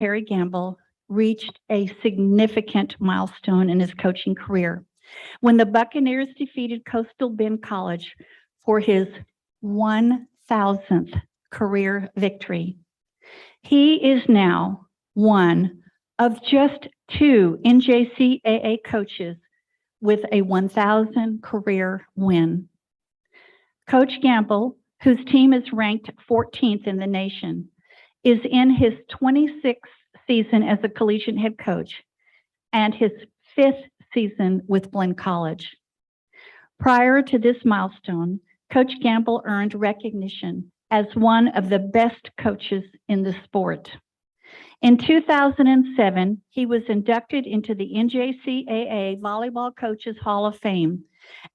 Harry Gamble reached a significant milestone in his coaching career when the Buccaneers defeated Coastal Bend College for his 1,000th career victory. He is now one of just 2 NJCAA coaches with a 1,000 career win. Coach Gamble, whose team is ranked 14th in the nation, is in his 26th season as a collegiate head coach and his 5th season with Blinn College. Prior to this milestone, Coach Gamble earned recognition as one of the best coaches in the sport. In 2007, he was inducted into the NJCAA Volleyball Coaches Hall of Fame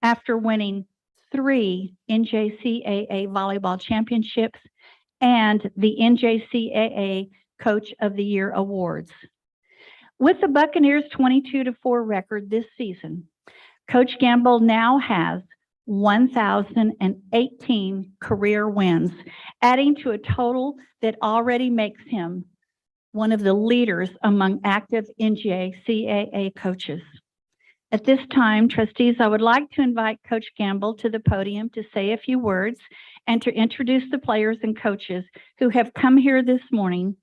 after winning 3 NJCAA Volleyball Championships and the NJCAA Coach of the Year awards. With the Buccaneers' 22-4 record this season, Coach Gamble now has 1,018 career wins, adding to a total that already makes him one of the leaders among active NJCAA coaches. At this time, trustees, I would like to invite Coach Gamble to the podium to say a few words and to introduce the players and coaches who have come here this morning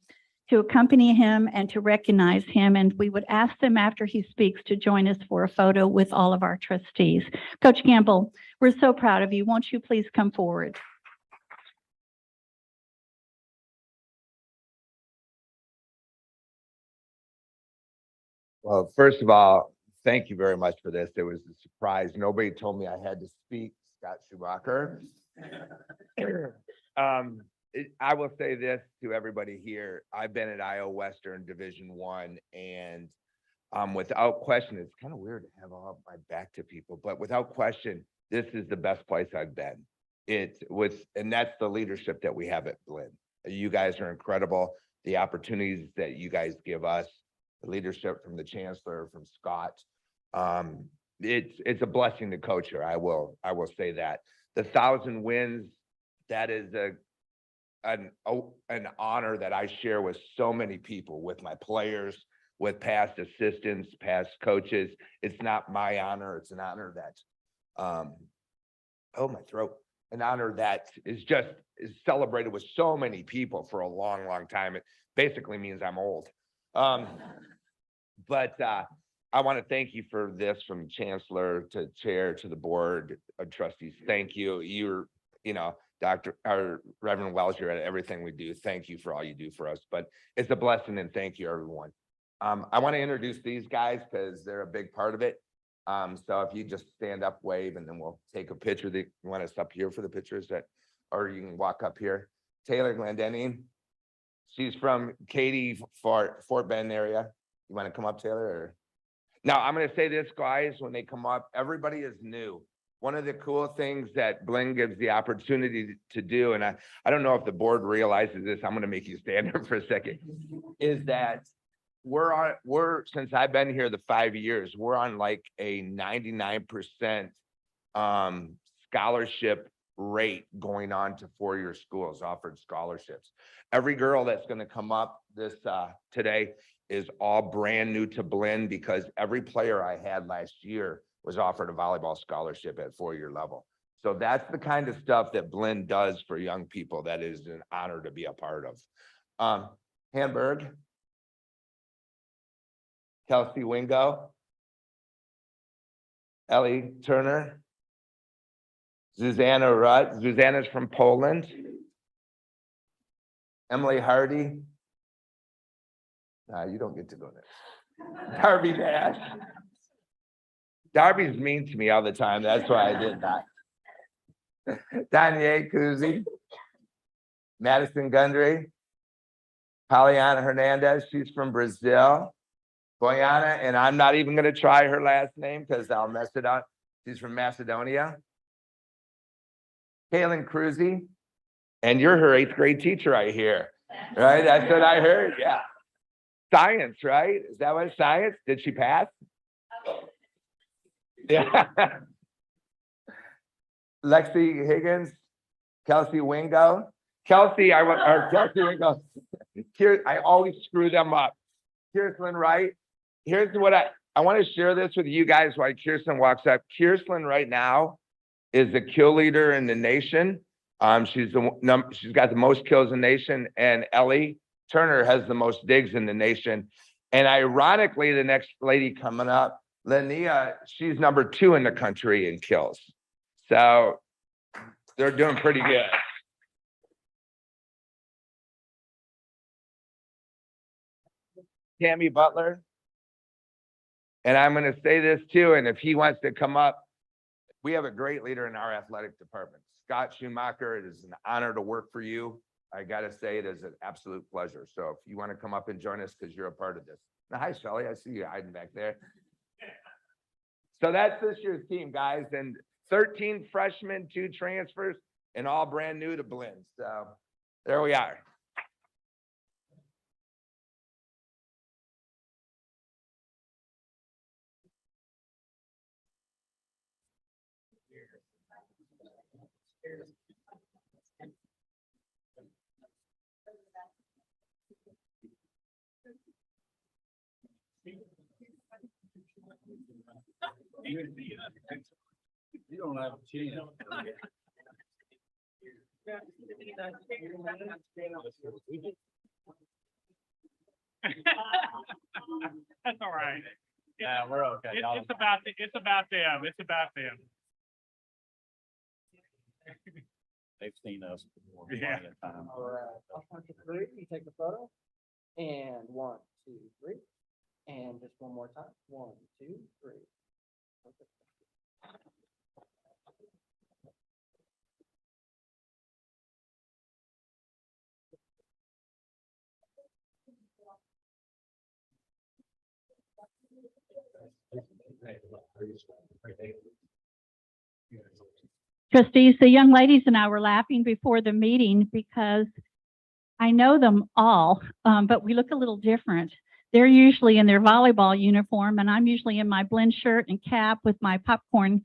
to accompany him and to recognize him. And we would ask them after he speaks to join us for a photo with all of our trustees. Coach Gamble, we're so proud of you. Won't you please come forward? Well, first of all, thank you very much for this. It was a surprise. Nobody told me I had to speak, Scott Schumacher. I will say this to everybody here. I've been at Iowa Western Division I, and without question, it's kind of weird to have all my back to people, but without question, this is the best place I've been. And that's the leadership that we have at Blinn. You guys are incredible. The opportunities that you guys give us, the leadership from the chancellor, from Scott. It's a blessing to coach here. I will say that. The 1,000 wins, that is an honor that I share with so many people, with my players, with past assistants, past coaches. It's not my honor. It's an honor that, my throat. An honor that is celebrated with so many people for a long, long time. It basically means I'm old. But I want to thank you for this, from chancellor to chair to the board of trustees. Thank you. You're, Dr. or Reverend Wells, you're at everything we do. Thank you for all you do for us. But it's a blessing, and thank you, everyone. I want to introduce these guys because they're a big part of it. So if you just stand up, wave, and then we'll take a picture. You want us up here for the pictures, or you can walk up here. Taylor Glendenning, she's from Katy, Fort Bend area. You want to come up, Taylor? Or? Now, I'm going to say this, guys, when they come up, everybody is new. One of the cool things that Blinn gives the opportunity to do, and I don't know if the board realizes this, I'm going to make you stand there for a second, is that we're since I've been here the 5 years, we're on like a 99% scholarship rate going on to 4-year schools, offered scholarships. Every girl that's going to come up this today is all brand new to Blinn, because every player I had last year was offered a volleyball scholarship at 4-year level. So that's the kind of stuff that Blinn does for young people. That is an honor to be a part of. Hamburg, Kelsey Wingo, Ellie Turner, Zuzanna Rudd. Zuzanna's from Poland. Emily Hardy. You don't get to go there. Darby Nash. Darby's mean to me all the time. That's why I did that. Danye Kuzi. Madison Gundry. Poliana Hernandez. She's from Brazil. Boyana, and I'm not even going to try her last name because I'll mess it up. She's from Macedonia. Kaylin Cruzy. And you're her 8th grade teacher, I hear. Right? That's what I heard. Yeah. Science, right? Is that what science? Did she pass? Yeah. Lexi Higgins, Kelsey Wingo, Kelsey, Kelsey, we go. Here, I always screw them up. Kirsten Wright, here's what I want to share this with you guys while Kirsten walks up. Kirsten right now is the kill leader in the nation. She's got the most kills in the nation, and Ellie Turner has the most digs in the nation. And ironically, the next lady coming up, Linnea, she's number 2 in the country in kills. So they're doing pretty good. Tammy Butler. And I'm going to say this too, and if he wants to come up, we have a great leader in our athletic department. Scott Schumacher, it is an honor to work for you. I got to say it is an absolute pleasure. So if you want to come up and join us because you're a part of this. Now, hi, Shelly. I see you hiding back there. So that's this year's team, guys. And 13 freshmen, 2 transfers, and all brand new to Blinn. So there we are. You don't have a chance. That's all right. Yeah, we're okay. It's about them. It's about them. They've seen us before. Yeah. plenty of time. All right, I'll count to 3, you take the photo, and 1, 2, 3, and just one more time, 1, 2, 3. Perfect. Trustees, the young ladies and I were laughing before the meeting because I know them all, but we look a little different. They're usually in their volleyball uniform, and I'm usually in my Blinn shirt and cap with my popcorn.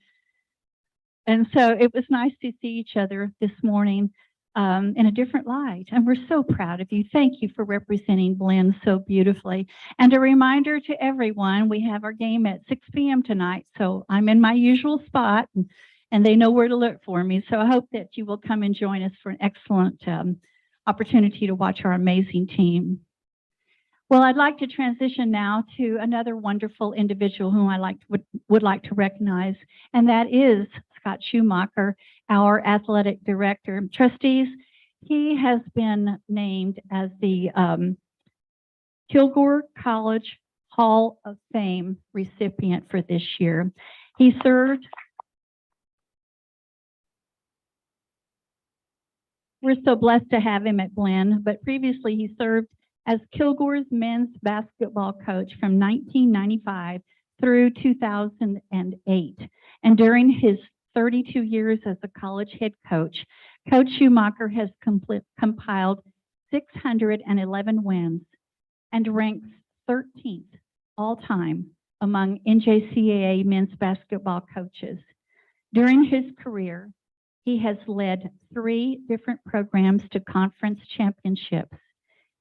And so it was nice to see each other this morning in a different light. And we're so proud of you. Thank you for representing Blinn so beautifully. And a reminder to everyone, we have our game at 6 p.m. tonight. So I'm in my usual spot, and they know where to look for me. So I hope that you will come and join us for an excellent opportunity to watch our amazing team. Well, I'd like to transition now to another wonderful individual whom I would like to recognize, and that is Scott Schumacher, our athletic director. Trustees, he has been named as the Kilgore College Hall of Fame recipient for this year. He served. We're so blessed to have him at Blinn, but previously he served as Kilgore's men's basketball coach from 1995 through 2008. And during his 32 years as a college head coach, Coach Schumacher has compiled 611 wins and ranks 13th all-time among NJCAA men's basketball coaches. During his career, he has led 3 different programs to conference championships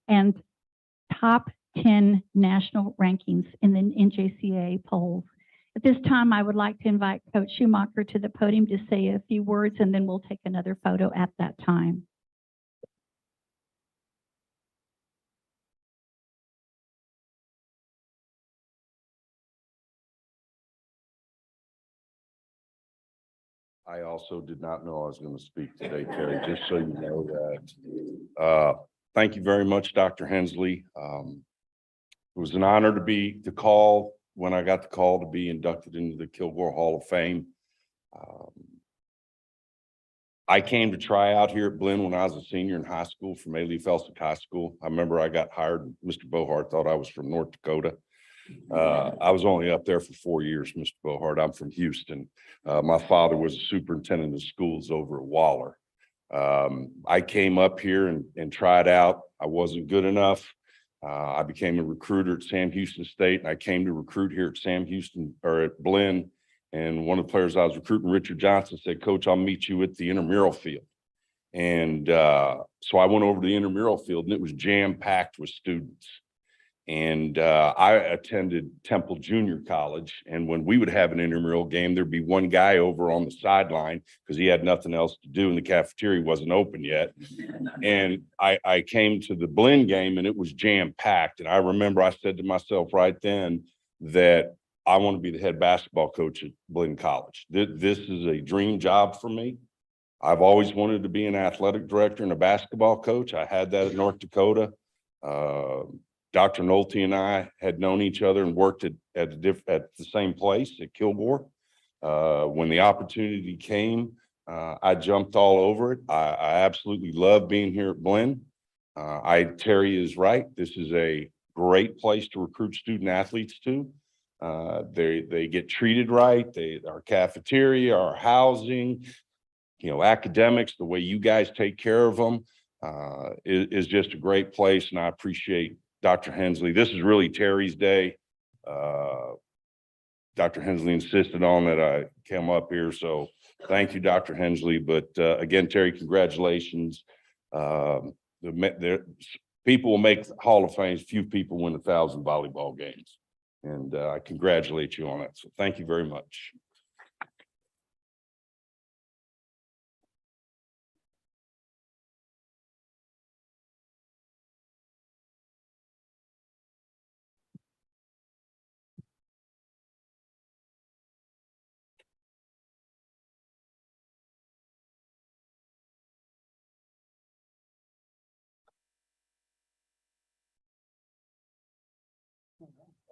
and top 10 national rankings in the NJCAA polls. At this time, I would like to invite Coach Schumacher to the podium to say a few words, and then we'll take another photo at that time. I also did not know I was going to speak today, Terry, just so you know that. Thank you very much, Dr. Hensley. It was an honor to call when I got the call to be inducted into the Kilgore Hall of Fame. I came to try out here at Blinn when I was a senior in high school from A. Lee Felsik High School. I remember I got hired. Mr. Bohart thought I was from North Dakota. I was only up there for 4 years, Mr. Bohart. I'm from Houston. My father was a superintendent of schools over at Waller. I came up here and tried out. I wasn't good enough. I became a recruiter at Sam Houston State, and I came to recruit here at at Blinn. And one of the players I was recruiting, Richard Johnson, said, "Coach, I'll meet you at the intramural field." And so I went over to the intramural field and it was jam-packed with students. And I attended Temple Junior College. And when we would have an intramural game, there'd be one guy over on the sideline because he had nothing else to do and the cafeteria wasn't open yet. And I came to the Blinn game and it was jam-packed. And I remember I said to myself right then that I want to be the head basketball coach at Blinn College. This is a dream job for me. I've always wanted to be an athletic director and a basketball coach. I had that at North Dakota. Dr. Nolte and I had known each other and worked at the same place at Kilgore. When the opportunity came, I jumped all over it. I absolutely love being here at Blinn. Terry is right. This is a great place to recruit student athletes to. They get treated right. Our cafeteria, our housing, academics, the way you guys take care of them is just a great place. And I appreciate Dr. Hensley. This is really Terry's day. Dr. Hensley insisted on that I come up here. So thank you, Dr. Hensley. But again, Terry, congratulations. People will make Hall of Fame. Few people win 1,000 volleyball games. And I congratulate you on that. So thank you very much.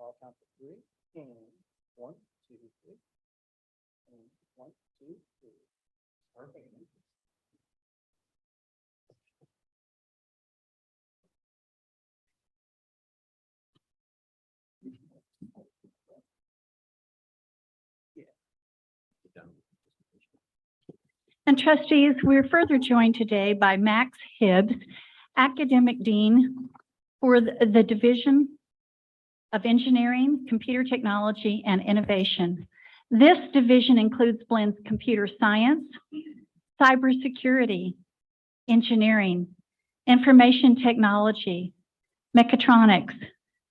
I'll count to 3 and 1, 2, 3. And 1, 2, 3. Perfect. And trustees, we're further joined today by Max Hibbs, Academic Dean for the Division of Engineering, Computer Technology, and Innovation. This division includes Blinn's computer science, cybersecurity, engineering, information technology, mechatronics,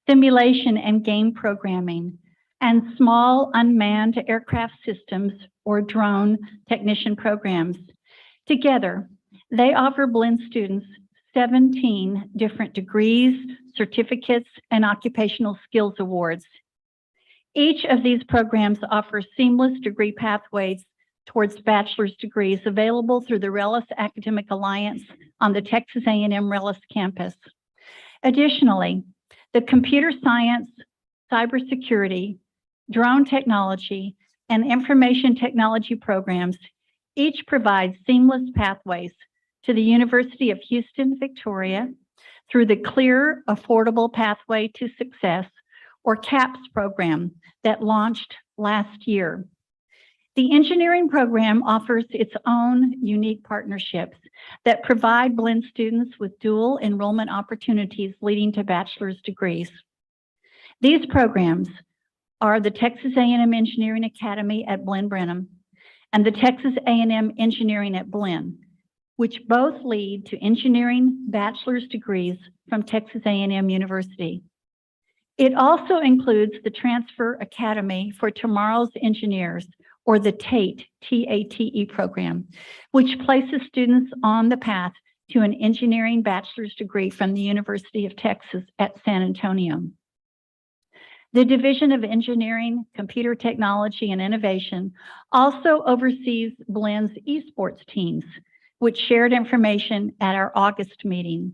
simulation and game programming, and small unmanned aircraft systems or drone technician programs. Together, they offer Blinn students 17 different degrees, certificates, and occupational skills awards. Each of these programs offers seamless degree pathways towards bachelor's degrees available through the RELIS Academic Alliance on the Texas A&M RELIS campus. Additionally, the computer science, cybersecurity, drone technology, and information technology programs each provide seamless pathways to the University of Houston, Victoria, through the Clear Affordable Pathway to Success, or CAPS program that launched last year. The engineering program offers its own unique partnerships that provide Blinn students with dual enrollment opportunities leading to bachelor's degrees. These programs are the Texas A&M Engineering Academy at Brenham and the Texas A&M Engineering at Blinn, which both lead to engineering bachelor's degrees from Texas A&M University. It also includes the Transfer Academy for Tomorrow's Engineers, or the TATE, T-A-T-E program, which places students on the path to an engineering bachelor's degree from the University of Texas at San Antonio. The Division of Engineering, Computer Technology, and Innovation also oversees Blinn's esports teams, which shared information at our August meeting.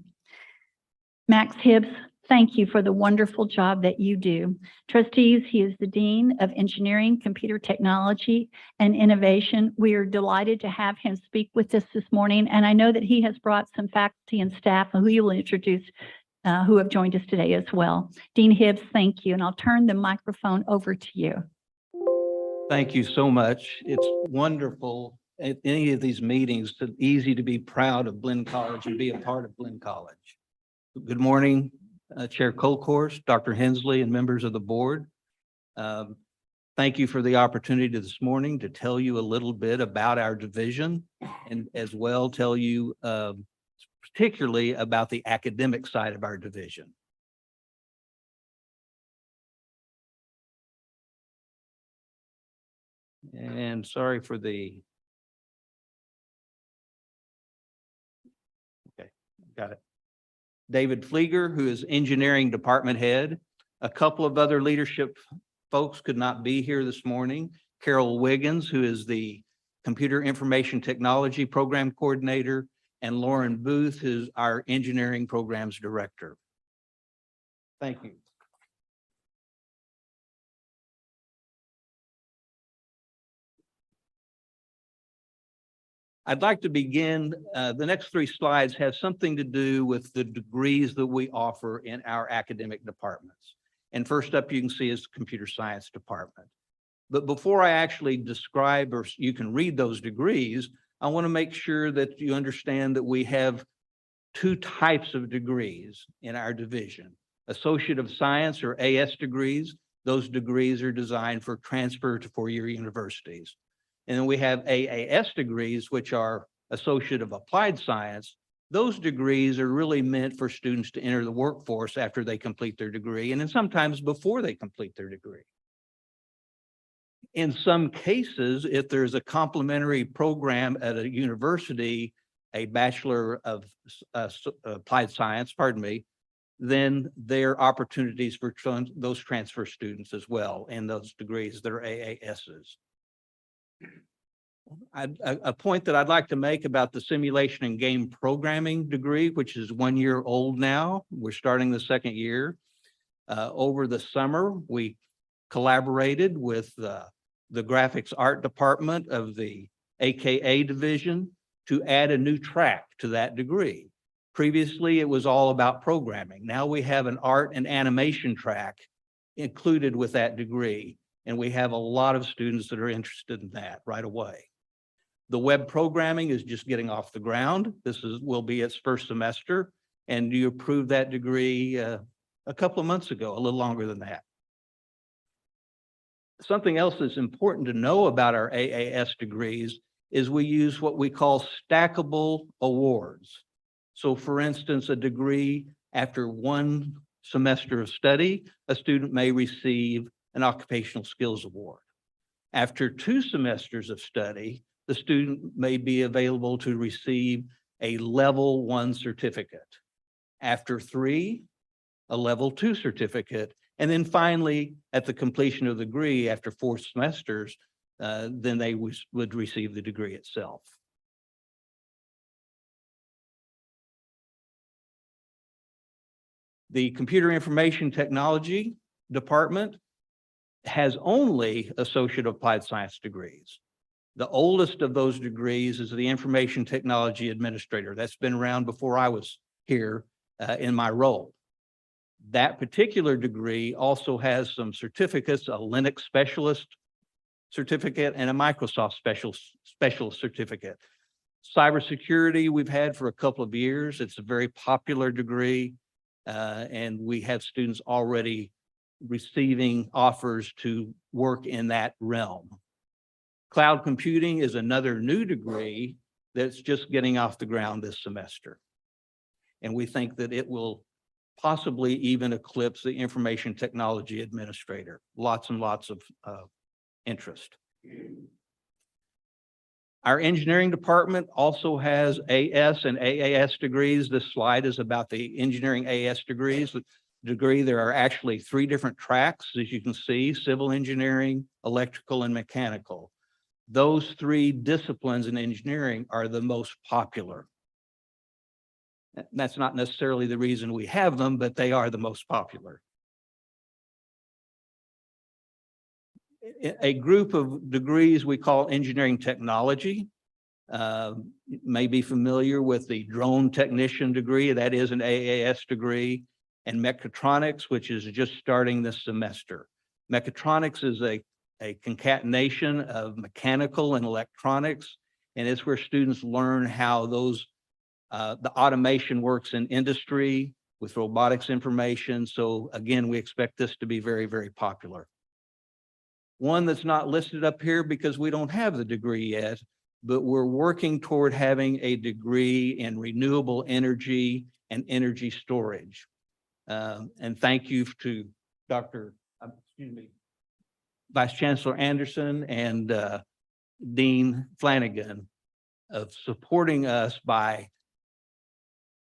Max Hibbs, thank you for the wonderful job that you do. Trustees, he is the Dean of Engineering, Computer Technology, and Innovation. We are delighted to have him speak with us this morning, and I know that he has brought some faculty and staff who he will introduce who have joined us today as well. Dean Hibbs, thank you, and I'll turn the microphone over to you. Thank you so much. It's wonderful at any of these meetings, it's easy to be proud of Blinn College and be a part of Blinn College. Good morning, Chair Colcourse, Dr. Hensley, and members of the board. Thank you for the opportunity this morning to tell you a little bit about our division and as well tell you particularly about the academic side of our division. And sorry for the. Okay, got it. David Flieger, who is engineering department head. A couple of other leadership folks could not be here this morning. Carol Wiggins, who is the computer information technology program coordinator, and Lauren Booth, who's our engineering programs director. Thank you. I'd like to begin, the next 3 slides have something to do with the degrees that we offer in our academic departments. And first up, you can see is the computer science department. But before I actually describe, or you can read those degrees, I want to make sure that you understand that we have 2 types of degrees in our division. Associate of Science or AS degrees, those degrees are designed for transfer to 4-year universities. And then we have AAS degrees, which are Associate of Applied Science. Those degrees are really meant for students to enter the workforce after they complete their degree, and then sometimes before they complete their degree. In some cases, if there's a complementary program at a university, a Bachelor of Applied Science, then there are opportunities for those transfer students as well in those degrees that are AASs. A point that I'd like to make about the simulation and game programming degree, which is 1 year old now, we're starting the 2nd year. Over the summer, we collaborated with the graphics art department of the AKA division to add a new track to that degree. Previously, it was all about programming. Now we have an art and animation track included with that degree, and we have a lot of students that are interested in that right away. The web programming is just getting off the ground. Will be its 1st semester, and you approved that degree a couple of months ago, a little longer than that. Something else that's important to know about our AAS degrees is we use what we call stackable awards. So for instance, a degree after 1 semester of study, a student may receive an occupational skills award. After 2 semesters of study, the student may be available to receive a level 1 certificate. After 3, a level 2 certificate. And then finally, at the completion of the degree, after 4 semesters, then they would receive the degree itself. The computer information technology department has only Associate of Applied Science degrees. The oldest of those degrees is the Information Technology Administrator. That's been around before I was here in my role. That particular degree also has some certificates, a Linux specialist certificate and a Microsoft specialist certificate. Cybersecurity we've had for a couple of years. It's a very popular degree, and we have students already receiving offers to work in that realm. Cloud computing is another new degree that's just getting off the ground this semester. And we think that it will possibly even eclipse the Information Technology Administrator. Lots and lots of interest. Our engineering department also has AS and AAS degrees. This slide is about the engineering AS degrees. There are actually 3 different tracks, as you can see: civil engineering, electrical, and mechanical. Those 3 disciplines in engineering are the most popular. That's not necessarily the reason we have them, but they are the most popular. A group of degrees we call engineering technology. You may be familiar with the drone technician degree. That is an AAS degree. And mechatronics, which is just starting this semester. Mechatronics is a concatenation of mechanical and electronics, and it's where students learn how those the automation works in industry with robotics information. So again, we expect this to be very, very popular. One that's not listed up here because we don't have the degree yet, but we're working toward having a degree in renewable energy and energy storage. And thank you to Vice Chancellor Anderson and Dean Flanagan of supporting us by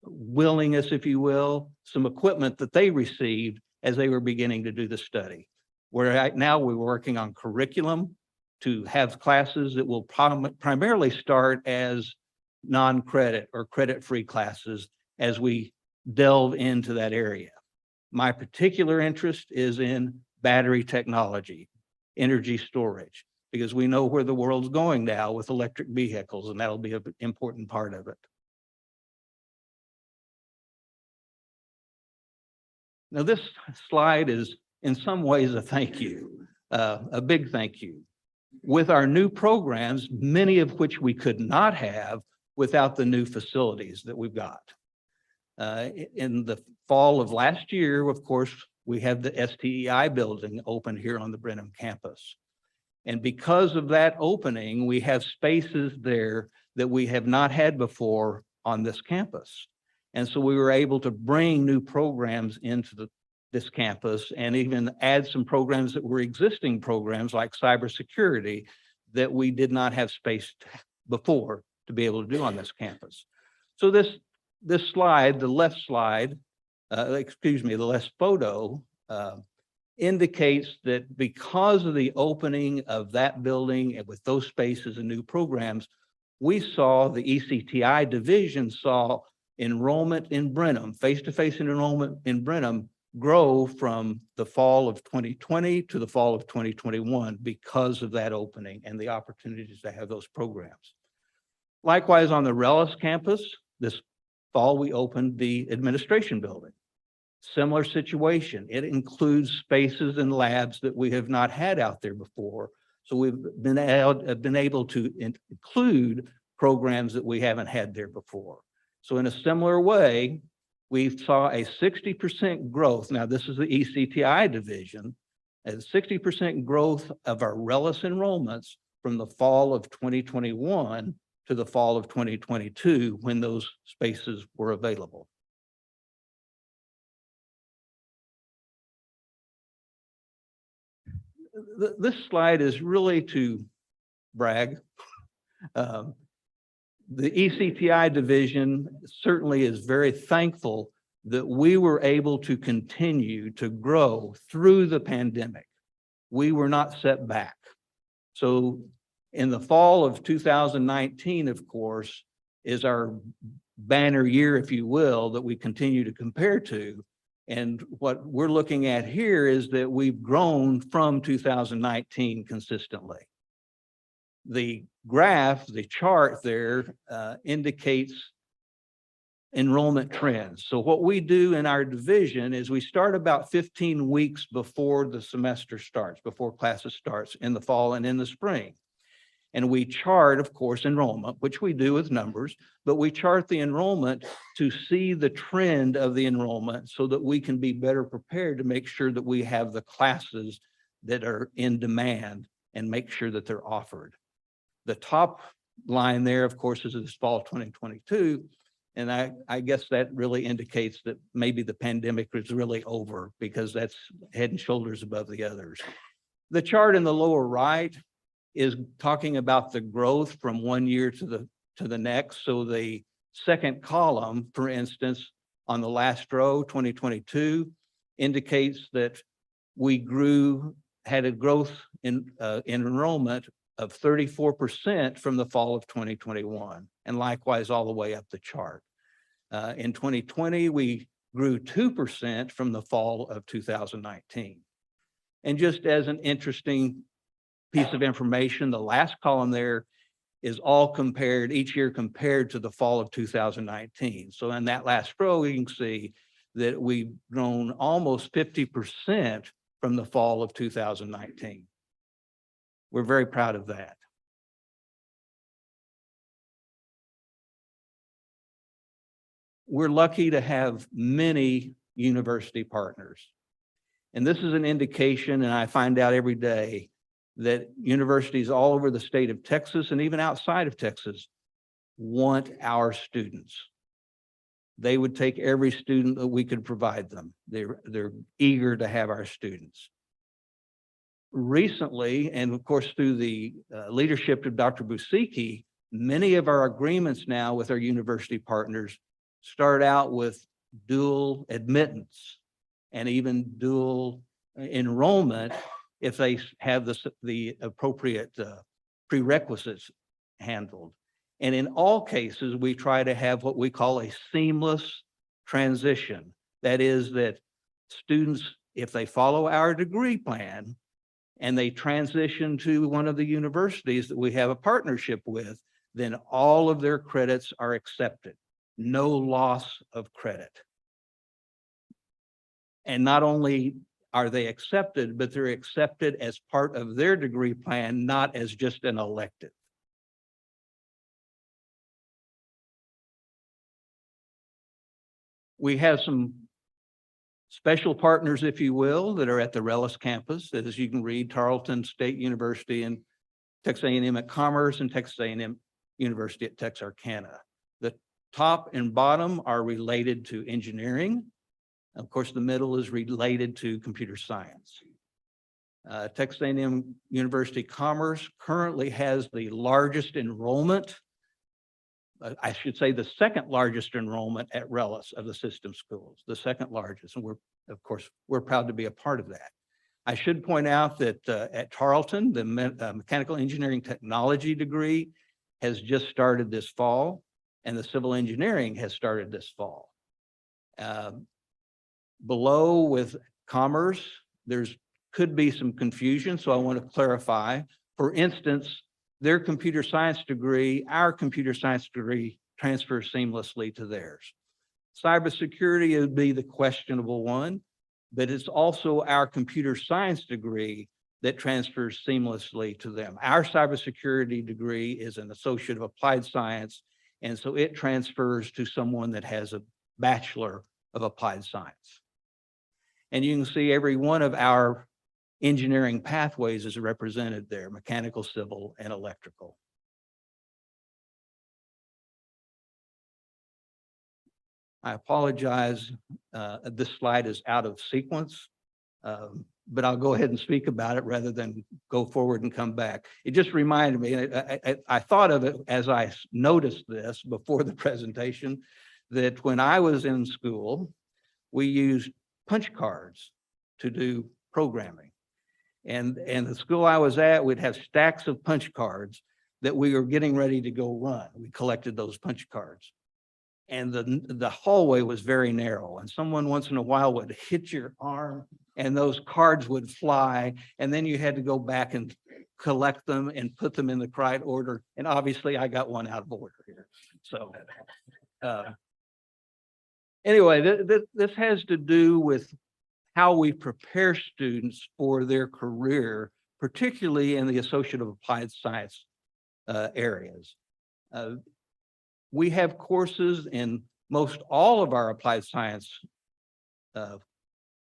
willing us, if you will, some equipment that they received as they were beginning to do the study. Where right now we're working on curriculum to have classes that will primarily start as non-credit or credit-free classes as we delve into that area. My particular interest is in battery technology, energy storage, because we know where the world's going now with electric vehicles, and that'll be an important part of it. Now, this slide is in some ways a thank you, a big thank you. With our new programs, many of which we could not have without the new facilities that we've got. In the fall of last year, of course, we have the STEI building open here on the Brenham campus. And because of that opening, we have spaces there that we have not had before on this campus. And so we were able to bring new programs into this campus and even add some programs that were existing programs like cybersecurity that we did not have space before to be able to do on this campus. So this slide, the left photo indicates that because of the opening of that building and with those spaces and new programs, we saw the ECTI division saw enrollment in Brenham, face-to-face enrollment in Brenham grow from the fall of 2020 to the fall of 2021 because of that opening and the opportunities to have those programs. Likewise, on the Rellis campus, this fall, we opened the administration building. Similar situation. It includes spaces and labs that we have not had out there before. So we've been able to include programs that we haven't had there before. So in a similar way, we saw a 60% growth. Now, this is the ECTI division, a 60% growth of our Rellis enrollments from the fall of 2021 to the fall of 2022 when those spaces were available. This slide is really to brag. The ECTI division certainly is very thankful that we were able to continue to grow through the pandemic. We were not set back. So in the fall of 2019, of course, is our banner year, if you will, that we continue to compare to. And what we're looking at here is that we've grown from 2019 consistently. The graph, the chart there indicates enrollment trends. So what we do in our division is we start about 15 weeks before the semester starts, before classes starts in the fall and in the spring. And we chart, of course, enrollment, which we do with numbers, but we chart the enrollment to see the trend of the enrollment so that we can be better prepared to make sure that we have the classes that are in demand and make sure that they're offered. The top line there, of course, is this fall 2022. And I guess that really indicates that maybe the pandemic is really over because that's head and shoulders above the others. The chart in the lower right is talking about the growth from one year to the next. So the second column, for instance, on the last row, 2022, indicates that we had a growth in enrollment of 34% from the fall of 2021, and likewise all the way up the chart. In 2020, we grew 2% from the fall of 2019. And just as an interesting piece of information, the last column there is all compared, each year compared to the fall of 2019. So in that last row, you can see that we've grown almost 50% from the fall of 2019. We're very proud of that. We're lucky to have many university partners. And this is an indication, and I find out every day, that universities all over the state of Texas and even outside of Texas want our students. They would take every student that we could provide them. They're eager to have our students. Recently, and of course through the leadership of Dr. Busicki, many of our agreements now with our university partners start out with dual admittance and even dual enrollment if they have the appropriate prerequisites handled. And in all cases, we try to have what we call a seamless transition. That is that students, if they follow our degree plan and they transition to one of the universities that we have a partnership with, then all of their credits are accepted. No loss of credit. And not only are they accepted, but they're accepted as part of their degree plan, not as just an elective. We have some special partners, if you will, that are at the Rellis campus, as you can read, Tarleton State University and Texas A&M at Commerce and Texas A&M University at Texarkana. The top and bottom are related to engineering. Of course, the middle is related to computer science. Texas A&M University Commerce currently has the largest enrollment, I should say the second largest enrollment at Rellis of the system schools, the second largest. And we're proud to be a part of that. I should point out that at Tarleton, the mechanical engineering technology degree has just started this fall, and the civil engineering has started this fall. Below with commerce, could be some confusion, so I want to clarify. For instance, their computer science degree, our computer science degree transfers seamlessly to theirs. Cybersecurity would be the questionable one, but it's also our computer science degree that transfers seamlessly to them. Our cybersecurity degree is an Associate of Applied Science, and so it transfers to someone that has a Bachelor of Applied Science. And you can see every one of our engineering pathways is represented there: mechanical, civil, and electrical. I apologize, this slide is out of sequence, but I'll go ahead and speak about it rather than go forward and come back. It just reminded me, I thought of it as I noticed this before the presentation, that when I was in school, we used punch cards to do programming. And the school I was at, we'd have stacks of punch cards that we were getting ready to go run. We collected those punch cards. And the hallway was very narrow, and someone once in a while would hit your arm and those cards would fly, and then you had to go back and collect them and put them in the correct order. And obviously I got one out of order here. So anyway, this has to do with how we prepare students for their career, particularly in the Associate of Applied Science areas. We have courses in most all of our applied science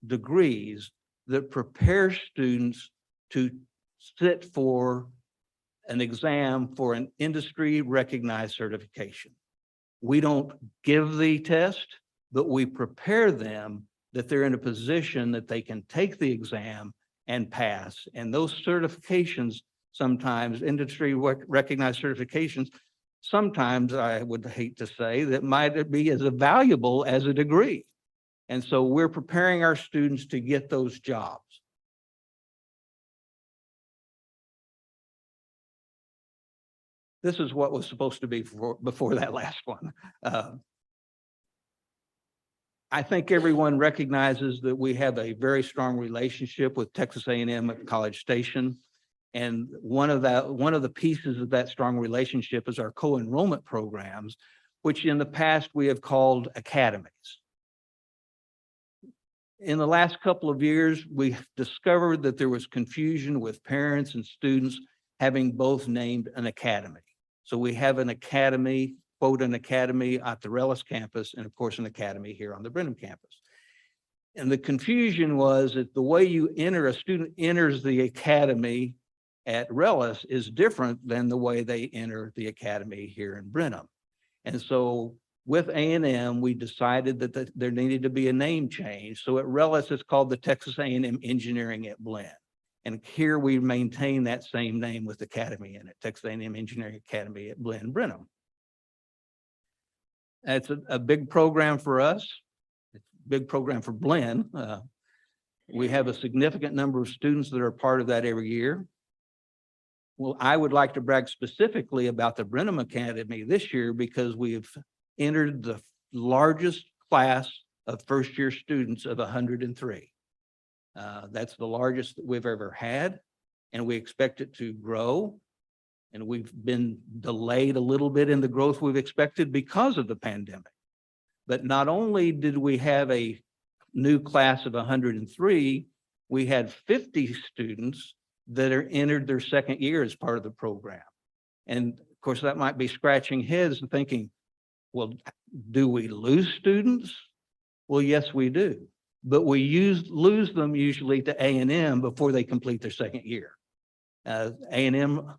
degrees that prepare students to sit for an exam for an industry recognized certification. We don't give the test, but we prepare them that they're in a position that they can take the exam and pass. And those certifications, sometimes industry recognized certifications, sometimes I would hate to say that might be as valuable as a degree. And so we're preparing our students to get those jobs. This is what was supposed to be before that last one. I think everyone recognizes that we have a very strong relationship with Texas A&M at College Station. And one of the pieces of that strong relationship is our co-enrollment programs, which in the past we have called academies. In the last couple of years, we discovered that there was confusion with parents and students having both named an academy. So we have an academy, quote, an academy at the Rellis campus, and of course an academy here on the Brenham campus. And the confusion was that the way you enter, a student enters the academy at Relish is different than the way they enter the academy here in Brenham. And so with A&M, we decided that there needed to be a name change. So at Relish, it's called the Texas A&M Engineering at Blinn. And here we maintain that same name with Academy in it, Texas A&M Engineering Academy at Blinn, Brenham. It's a big program for us. It's a big program for Blinn. We have a significant number of students that are part of that every year. Well, I would like to brag specifically about the Brenham Academy this year because we've entered the largest class of first-year students of 103. That's the largest that we've ever had, and we expect it to grow. And we've been delayed a little bit in the growth we've expected because of the pandemic. But not only did we have a new class of 103, we had 50 students that are entered their second year as part of the program. And of course, that might be scratching heads and thinking, well, do we lose students? Well, yes, we do. But we lose them usually to A&M before they complete their second year. A&M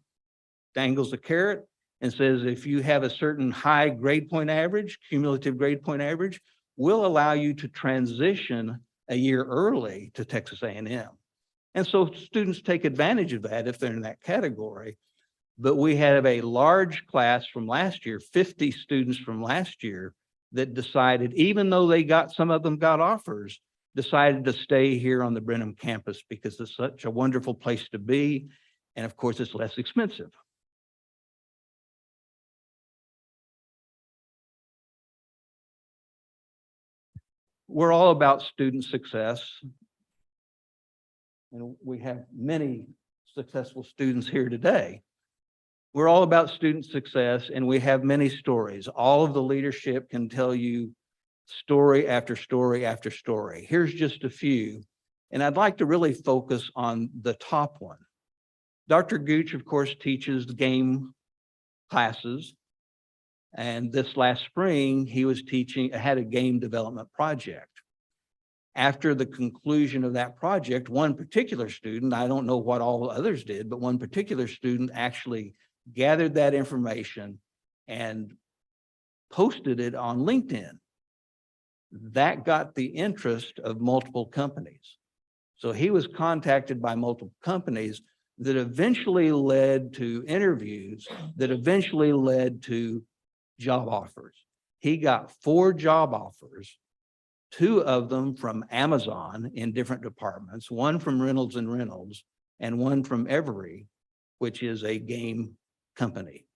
dangles a carrot and says, if you have a certain high grade point average, cumulative grade point average, we'll allow you to transition a year early to Texas A&M. And so students take advantage of that if they're in that category. But we have a large class from last year, 50 students from last year that decided, even though some of them got offers, decided to stay here on the Brenham campus because it's such a wonderful place to be. And of course, it's less expensive. We're all about student success. And we have many successful students here today. We're all about student success, and we have many stories. All of the leadership can tell you story after story after story. Here's just a few, and I'd like to really focus on the top one. Dr. Gooch, of course, teaches the game classes, and this last spring, he was had a game development project. After the conclusion of that project, one particular student, I don't know what all others did, but one particular student actually gathered that information and posted it on LinkedIn. That got the interest of multiple companies. So he was contacted by multiple companies that eventually led to interviews, that eventually led to job offers. He got 4 job offers, 2 of them from Amazon in different departments, 1 from Reynolds and Reynolds, and 1 from Every, which is a game company.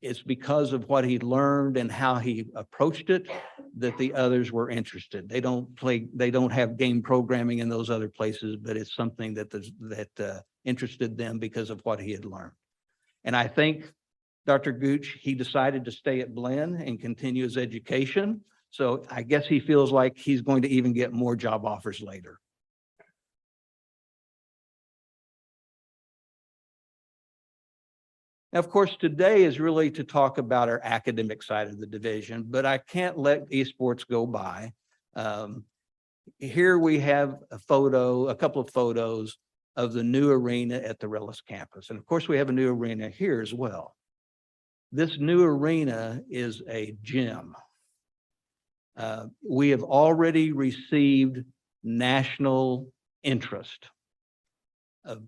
It's because of what he learned and how he approached it that the others were interested. They don't have game programming in those other places, but it's something that interested them because of what he had learned. And I think Dr. Gooch, he decided to stay at Blinn and continue his education. So I guess he feels like he's going to even get more job offers later. Now, of course, today is really to talk about our academic side of the division, but I can't let esports go by. Here we have a couple of photos of the new arena at the Relish campus. And of course, we have a new arena here as well. This new arena is a gym. We have already received national interest of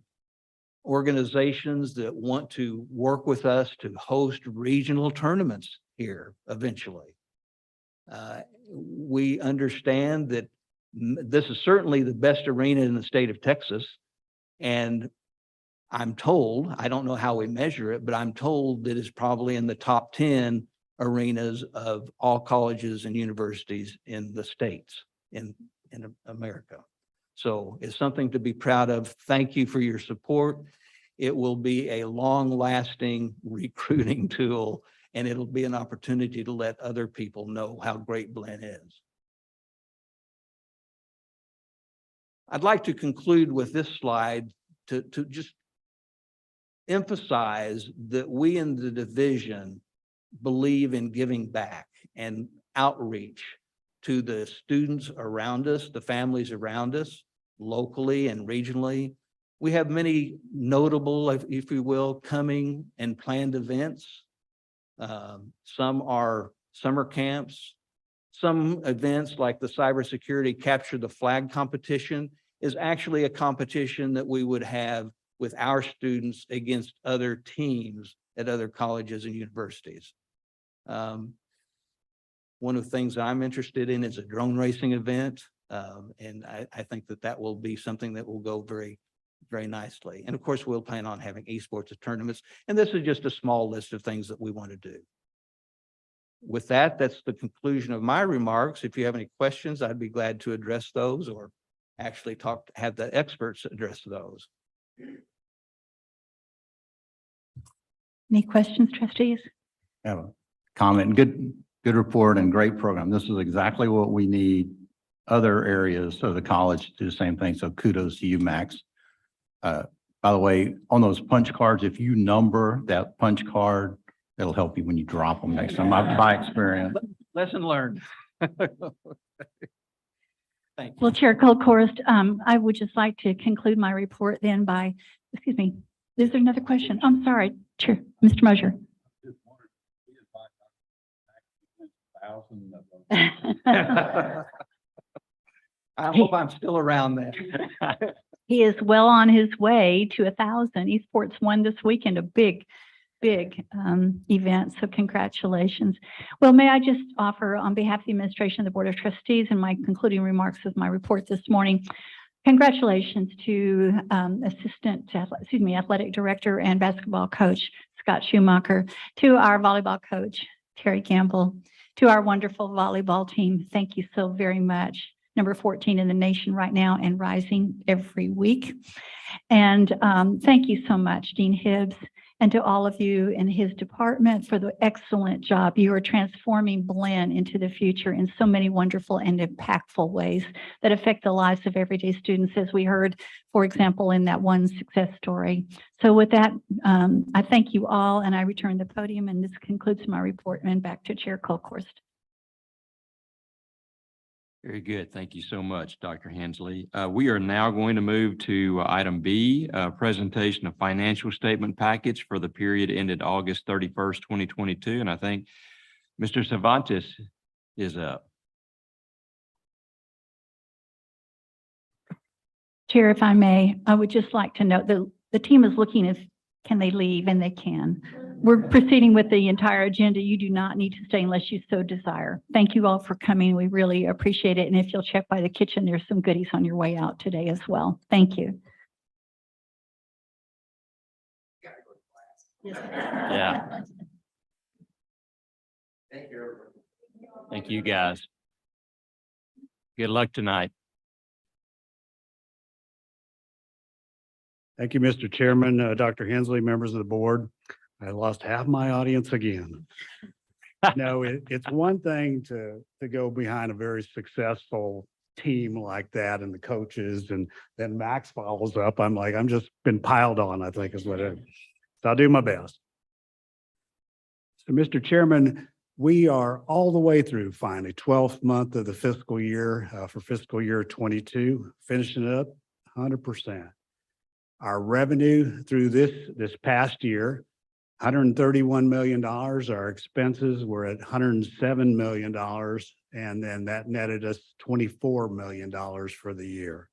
organizations that want to work with us to host regional tournaments here eventually. We understand that this is certainly the best arena in the state of Texas. And I'm told, I don't know how we measure it, but I'm told that it's probably in the top 10 arenas of all colleges and universities in the states in America. So it's something to be proud of. Thank you for your support. It will be a long-lasting recruiting tool, and it'll be an opportunity to let other people know how great Blinn is. I'd like to conclude with this slide to just emphasize that we in the division believe in giving back and outreach to the students around us, the families around us, locally and regionally. We have many notable, if you will, coming and planned events. Some are summer camps. Some events like the cybersecurity capture the flag competition is actually a competition that we would have with our students against other teams at other colleges and universities. One of the things I'm interested in is a drone racing event. And I think that will be something that will go very, very nicely. And of course, we'll plan on having esports tournaments. And this is just a small list of things that we want to do. With that, that's the conclusion of my remarks. If you have any questions, I'd be glad to address those or actually have the experts address those. Any questions, trustees? Have a comment. Good report and great program. This is exactly what we need. Other areas of the college do the same thing. So kudos to you, Max. By the way, on those punch cards, if you number that punch card, it'll help you when you drop them next time, by experience. Lesson learned. Thank you. Well, Chair Colcorst, I would just like to conclude my report then by, excuse me, is there another question? I'm sorry, Chair, Mr. Mosier. I hope I'm still around then. He is well on his way to 1,000. Esports won this weekend, a big event. So congratulations. Well, may I just offer on behalf of the administration of the Board of Trustees and my concluding remarks of my report this morning, congratulations to athletic director and basketball coach, Scott Schumacher, to our volleyball coach, Terry Gamble, to our wonderful volleyball team. Thank you so very much. Number 14 in the nation right now and rising every week. And thank you so much, Dean Hibbs, and to all of you in his department for the excellent job. You are transforming Blinn into the future in so many wonderful and impactful ways that affect the lives of everyday students, as we heard, for example, in that one success story. So with that, I thank you all, and I return the podium, and this concludes my report, and back to Chair Colcorst. Very good. Thank you so much, Dr. Hensley. We are now going to move to item B, presentation of financial statement package for the period ended August 31st, 2022. And I think Mr. Cervantes is up. Chair, if I may, I would just like to note that the team is looking if can they leave, and they can. We're proceeding with the entire agenda. You do not need to stay unless you so desire. Thank you all for coming. We really appreciate it. And if you'll check by the kitchen, there's some goodies on your way out today as well. Thank you. Yeah. Thank you, guys. Good luck tonight. Thank you, Mr. Chairman, Dr. Hensley, members of the board. I lost half my audience again. No, it's one thing to go behind a very successful team like that and the coaches, and then Max follows up. I'm just been piled on, I think is what it is. So I'll do my best. So, Mr. Chairman, we are all the way through finally 12th month of the fiscal year for fiscal year 22, finishing it up 100%. Our revenue through this past year, $131 million. Our expenses were at $107 million. And then that netted us $24 million for the year.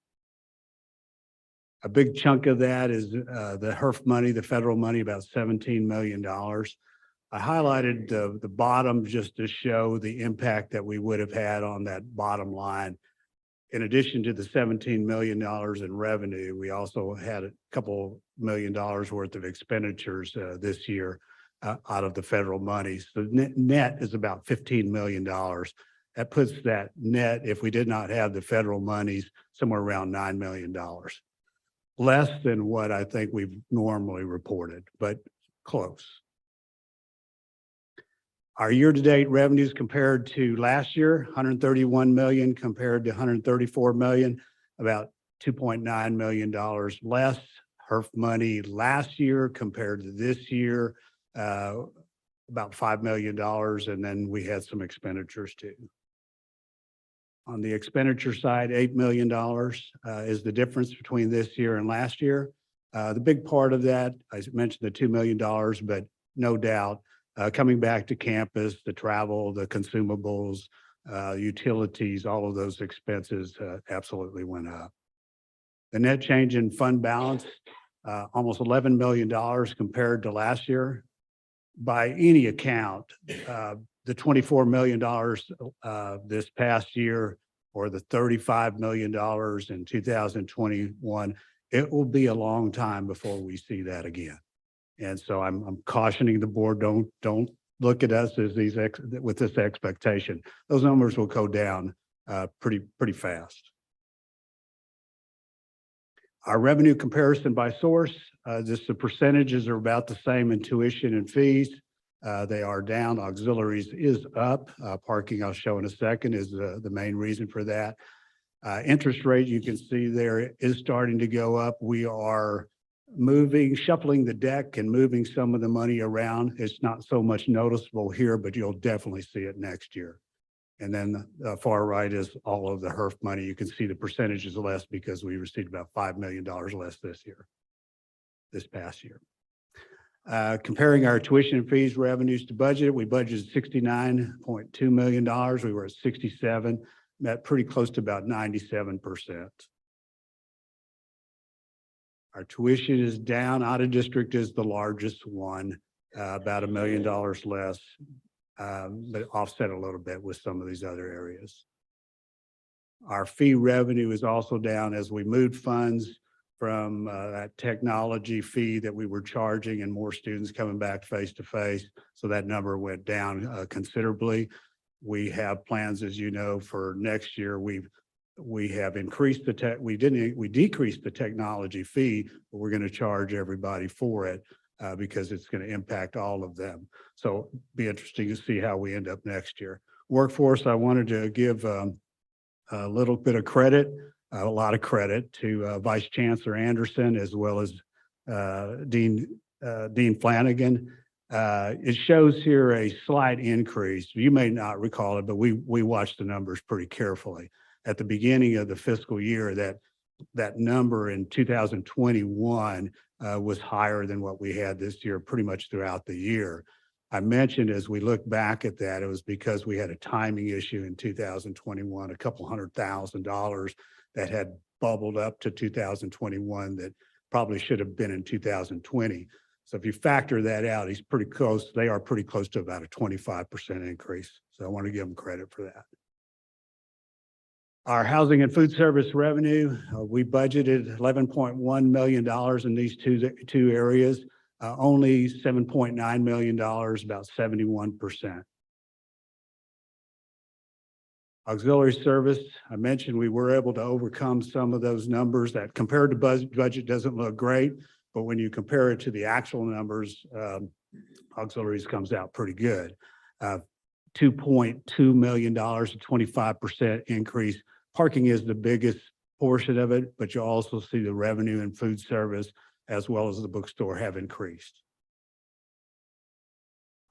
A big chunk of that is the HERF money, the federal money, about $17 million. I highlighted the bottom just to show the impact that we would have had on that bottom line. In addition to the $17 million in revenue, we also had a couple $1 million worth of expenditures this year out of the federal money. So net is about $15 million. That puts that net, if we did not have the federal monies, somewhere around $9 million. Less than what I think we've normally reported, but close. Our year-to-date revenues compared to last year, 131 million compared to 134 million, about $2.9 million less. HERF money last year compared to this year, about $5 million, and then we had some expenditures too. On the expenditure side, $8 million is the difference between this year and last year. The big part of that, I mentioned the $2 million, but no doubt, coming back to campus, the travel, the consumables, utilities, all of those expenses absolutely went up. The net change in fund balance, almost $11 million compared to last year. By any account, the $24 million this past year or the $35 million in 2021, it will be a long time before we see that again. And so I'm cautioning the board, don't look at us as with this expectation. Those numbers will go down pretty fast. Our revenue comparison by source, just the percentages are about the same in tuition and fees. They are down. Auxiliaries is up. Parking, I'll show in a second, is the main reason for that. Interest rate, you can see there, is starting to go up. We are shuffling the deck and moving some of the money around. It's not so much noticeable here, but you'll definitely see it next year. And then the far right is all of the HERF money. You can see the percentages less because we received about $5 million less this past year. Comparing our tuition and fees revenues to budget, we budgeted $69.2 million. We were at 67, met pretty close to about 97%. Our tuition is down. Out of district is the largest one, about $1 million less, but offset a little bit with some of these other areas. Our fee revenue is also down as we moved funds from that technology fee that we were charging and more students coming back face to face. So that number went down considerably. We have plans, as you know, for next year. We have increased we decreased the technology fee, but we're going to charge everybody for it because it's going to impact all of them. So be interesting to see how we end up next year. Workforce, I wanted to give a little bit of credit, a lot of credit to Vice Chancellor Anderson as well as Dean Flanagan. It shows here a slight increase. You may not recall it, but we watched the numbers pretty carefully. At the beginning of the fiscal year, that number in 2021 was higher than what we had this year pretty much throughout the year. I mentioned as we look back at that, it was because we had a timing issue in 2021, a couple $100,000 that had bubbled up to 2021 that probably should have been in 2020. So if you factor that out, he's pretty close. They are pretty close to about a 25% increase. So I want to give them credit for that. Our housing and food service revenue, we budgeted $11.1 million in these two areas, only $7.9 million, about 71%. Auxiliary service, I mentioned we were able to overcome some of those numbers that compared to budget doesn't look great, but when you compare it to the actual numbers, auxiliaries comes out pretty good. $2.2 million, a 25% increase. Parking is the biggest portion of it, but you also see the revenue and food service as well as the bookstore have increased.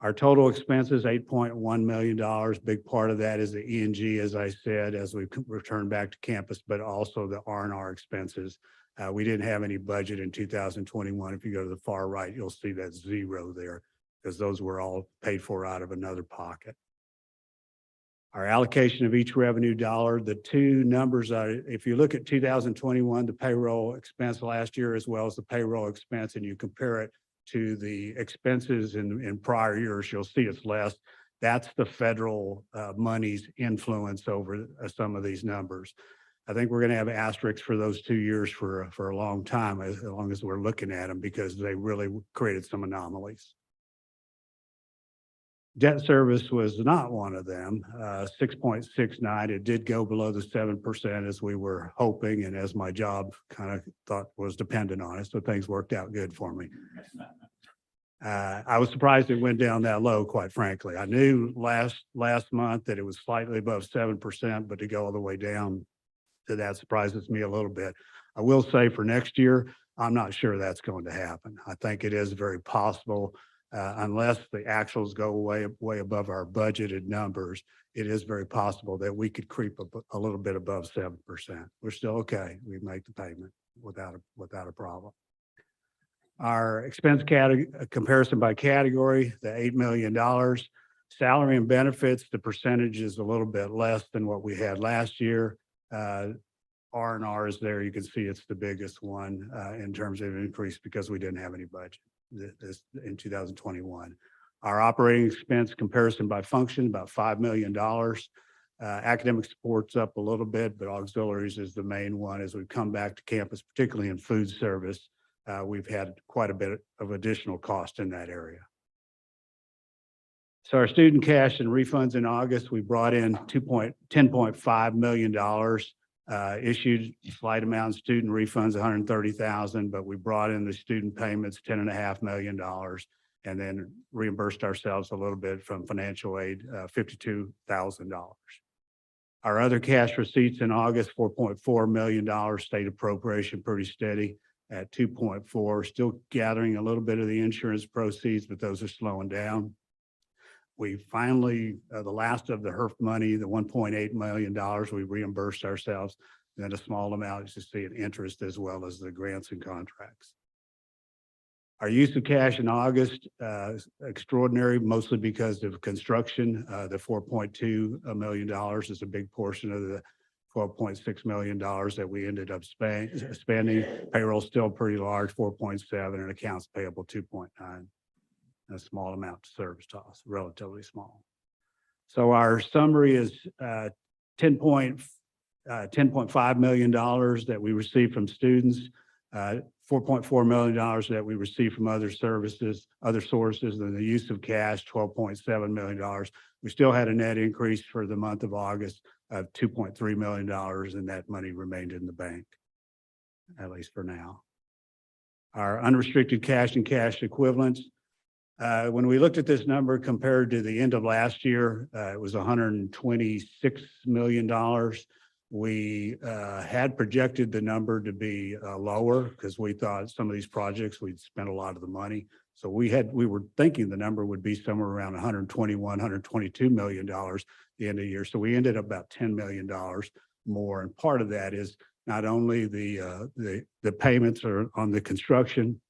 Our total expenses, $8.1 million. Big part of that is the E&G, as I said, as we return back to campus, but also the R&R expenses. We didn't have any budget in 2021. If you go to the far right, you'll see that zero there because those were all paid for out of another pocket. Our allocation of each revenue dollar, the two numbers are, if you look at 2021, the payroll expense last year, as well as the payroll expense, and you compare it to the expenses in prior years, you'll see it's less. That's the federal money's influence over some of these numbers. I think we're going to have asterisks for those 2 years for a long time, as long as we're looking at them, because they really created some anomalies. Debt service was not one of them, 6.69. It did go below the 7% as we were hoping, and as my job kind of thought was dependent on it. So things worked out good for me. I was surprised it went down that low, quite frankly. I knew last month that it was slightly above 7%, but to go all the way down to that surprises me a little bit. I will say for next year, I'm not sure that's going to happen. I think it is very possible. Unless the actuals go way above our budgeted numbers, it is very possible that we could creep a little bit above 7%. We're still okay. We make the payment without a problem. Our expense comparison by category, the $8 million. Salary and benefits, the percentage is a little bit less than what we had last year. R&R is there. You can see it's the biggest one in terms of increase because we didn't have any budget this in 2021. Our operating expense comparison by function, about $5 million. Academic support's up a little bit, but auxiliaries is the main one. As we come back to campus, particularly in food service, we've had quite a bit of additional cost in that area. So our student cash and refunds in August, we brought in $10.5 million, issued slight amount of student refunds, 130,000, but we brought in the student payments, $10.5 million, and then reimbursed ourselves a little bit from financial aid, $52,000. Our other cash receipts in August, $4.4 million, state appropriation pretty steady at 2.4, still gathering a little bit of the insurance proceeds, but those are slowing down. We finally, the last of the HERF money, the $1.8 million, we reimbursed ourselves, and then a small amount, as you see, in interest as well as the grants and contracts. Our use of cash in August, extraordinary, mostly because of construction. The $4.2 million is a big portion of the $12.6 million that we ended up spending. Payroll still pretty large, 4.7, and accounts payable 2.9. A small amount to service costs, relatively small. So our summary is $10.5 million that we received from students, $4.4 million that we received from other sources, and the use of cash, $12.7 million. We still had a net increase for the month of August of $2.3 million, and that money remained in the bank, at least for now. Our unrestricted cash and cash equivalents, when we looked at this number compared to the end of last year, it was $126 million. We had projected the number to be lower because we thought some of these projects we'd spent a lot of the money. So we were thinking the number would be somewhere around $121, $122 million at the end of the year. So we ended up about $10 million more. And part of that is not only the payments are on the construction,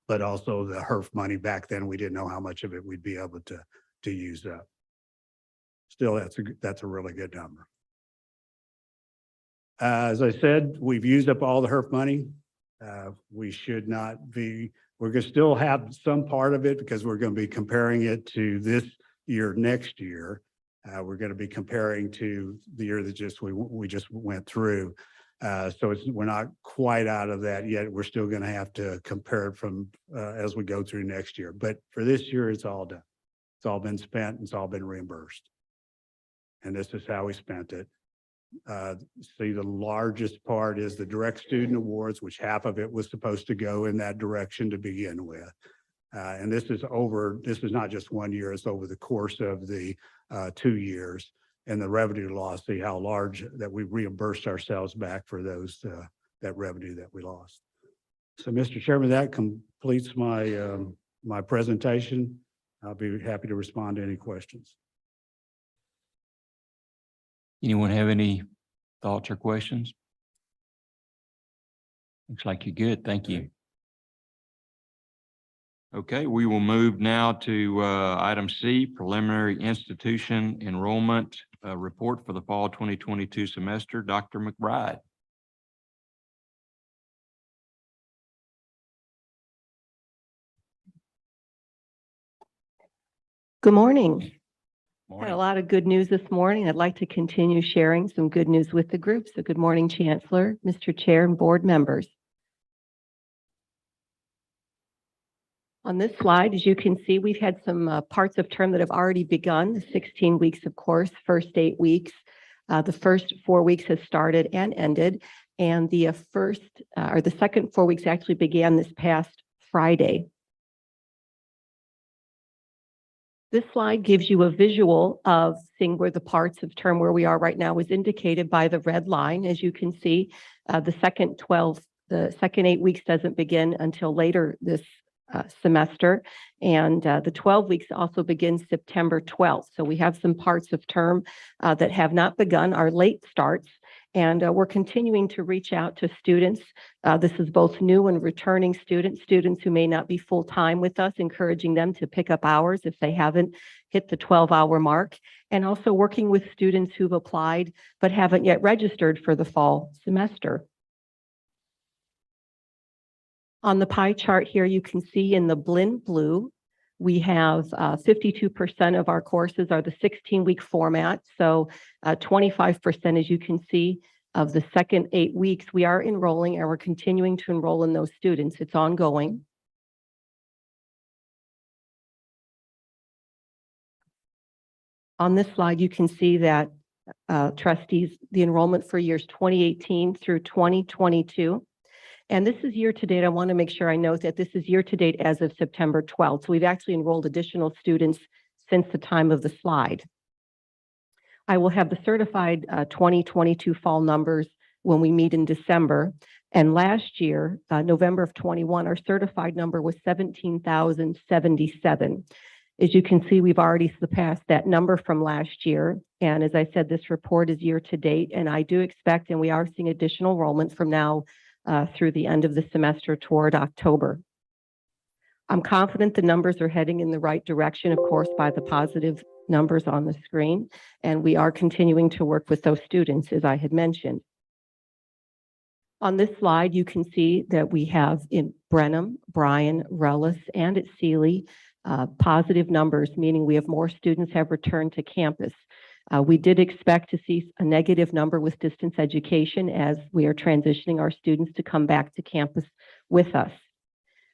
but also the HERF money. Back then, we didn't know how much of it we'd be able to use up. Still, that's a really good number. As I said, we've used up all the HERF money. We should not be, we're going to still have some part of it because we're going to be comparing it to this year, next year. We're going to be comparing to the year that we just went through. So we're not quite out of that yet. We're still going to have to compare it from as we go through next year. But for this year, it's all done. It's all been spent. It's all been reimbursed. And this is how we spent it. See, the largest part is the direct student awards, which half of it was supposed to go in that direction to begin with. And this is not just 1 year, it's over the course of the 2 years. And the revenue loss, see how large that we reimbursed ourselves back for those that revenue that we lost. So, Mr. Chairman, that completes my my presentation. I'll be happy to respond to any questions. Anyone have any thoughts or questions? Looks like you're good. Thank you. Okay, we will move now to item C, preliminary institution enrollment report for the fall 2022 semester. Dr. McBride. Good morning. Had Morning. a lot of good news this morning. I'd like to continue sharing some good news with the group. So good morning, Chancellor, Mr. Chair, and board members. On this slide, as you can see, we've had some parts of term that have already begun, the 16 weeks, of course, first 8 weeks. The first 4 weeks has started and ended, and the second 4 weeks actually began this past Friday. This slide gives you a visual of seeing where the parts of term where we are right now is indicated by the red line. As you can see, the second 8 weeks doesn't begin until later this semester, and the 12 weeks also begins September 12th. So we have some parts of term that have not begun, are late starts, And we're continuing to reach out to students. This is both new and returning students, students who may not be full-time with us, encouraging them to pick up hours if they haven't hit the 12-hour mark, and also working with students who've applied but haven't yet registered for the fall semester. On the pie chart here, you can see in the Blinn blue, we have 52% of our courses are the 16-week format. So 25%, as you can see, of the second 8 weeks, we are enrolling and we're continuing to enroll in those students. It's ongoing. On this slide, you can see that trustees, the enrollment for years 2018 through 2022. And this is year to date. I want to make sure I note that this is year to date as of September 12th. So we've actually enrolled additional students since the time of the slide. I will have the certified 2022 fall numbers when we meet in December. And last year, November of 21, our certified number was 17,077. As you can see, we've already surpassed that number from last year. And as I said, this report is year to date, and I do expect, and we are seeing additional enrollments from now through the end of the semester toward October. I'm confident the numbers are heading in the right direction, of course, by the positive numbers on the screen, and we are continuing to work with those students, as I had mentioned. On this slide, you can see that we have in Brenham, Bryan, Rellis, and at Sealy, positive numbers, meaning we have more students have returned to campus. We did expect to see a negative number with distance education as we are transitioning our students to come back to campus with us.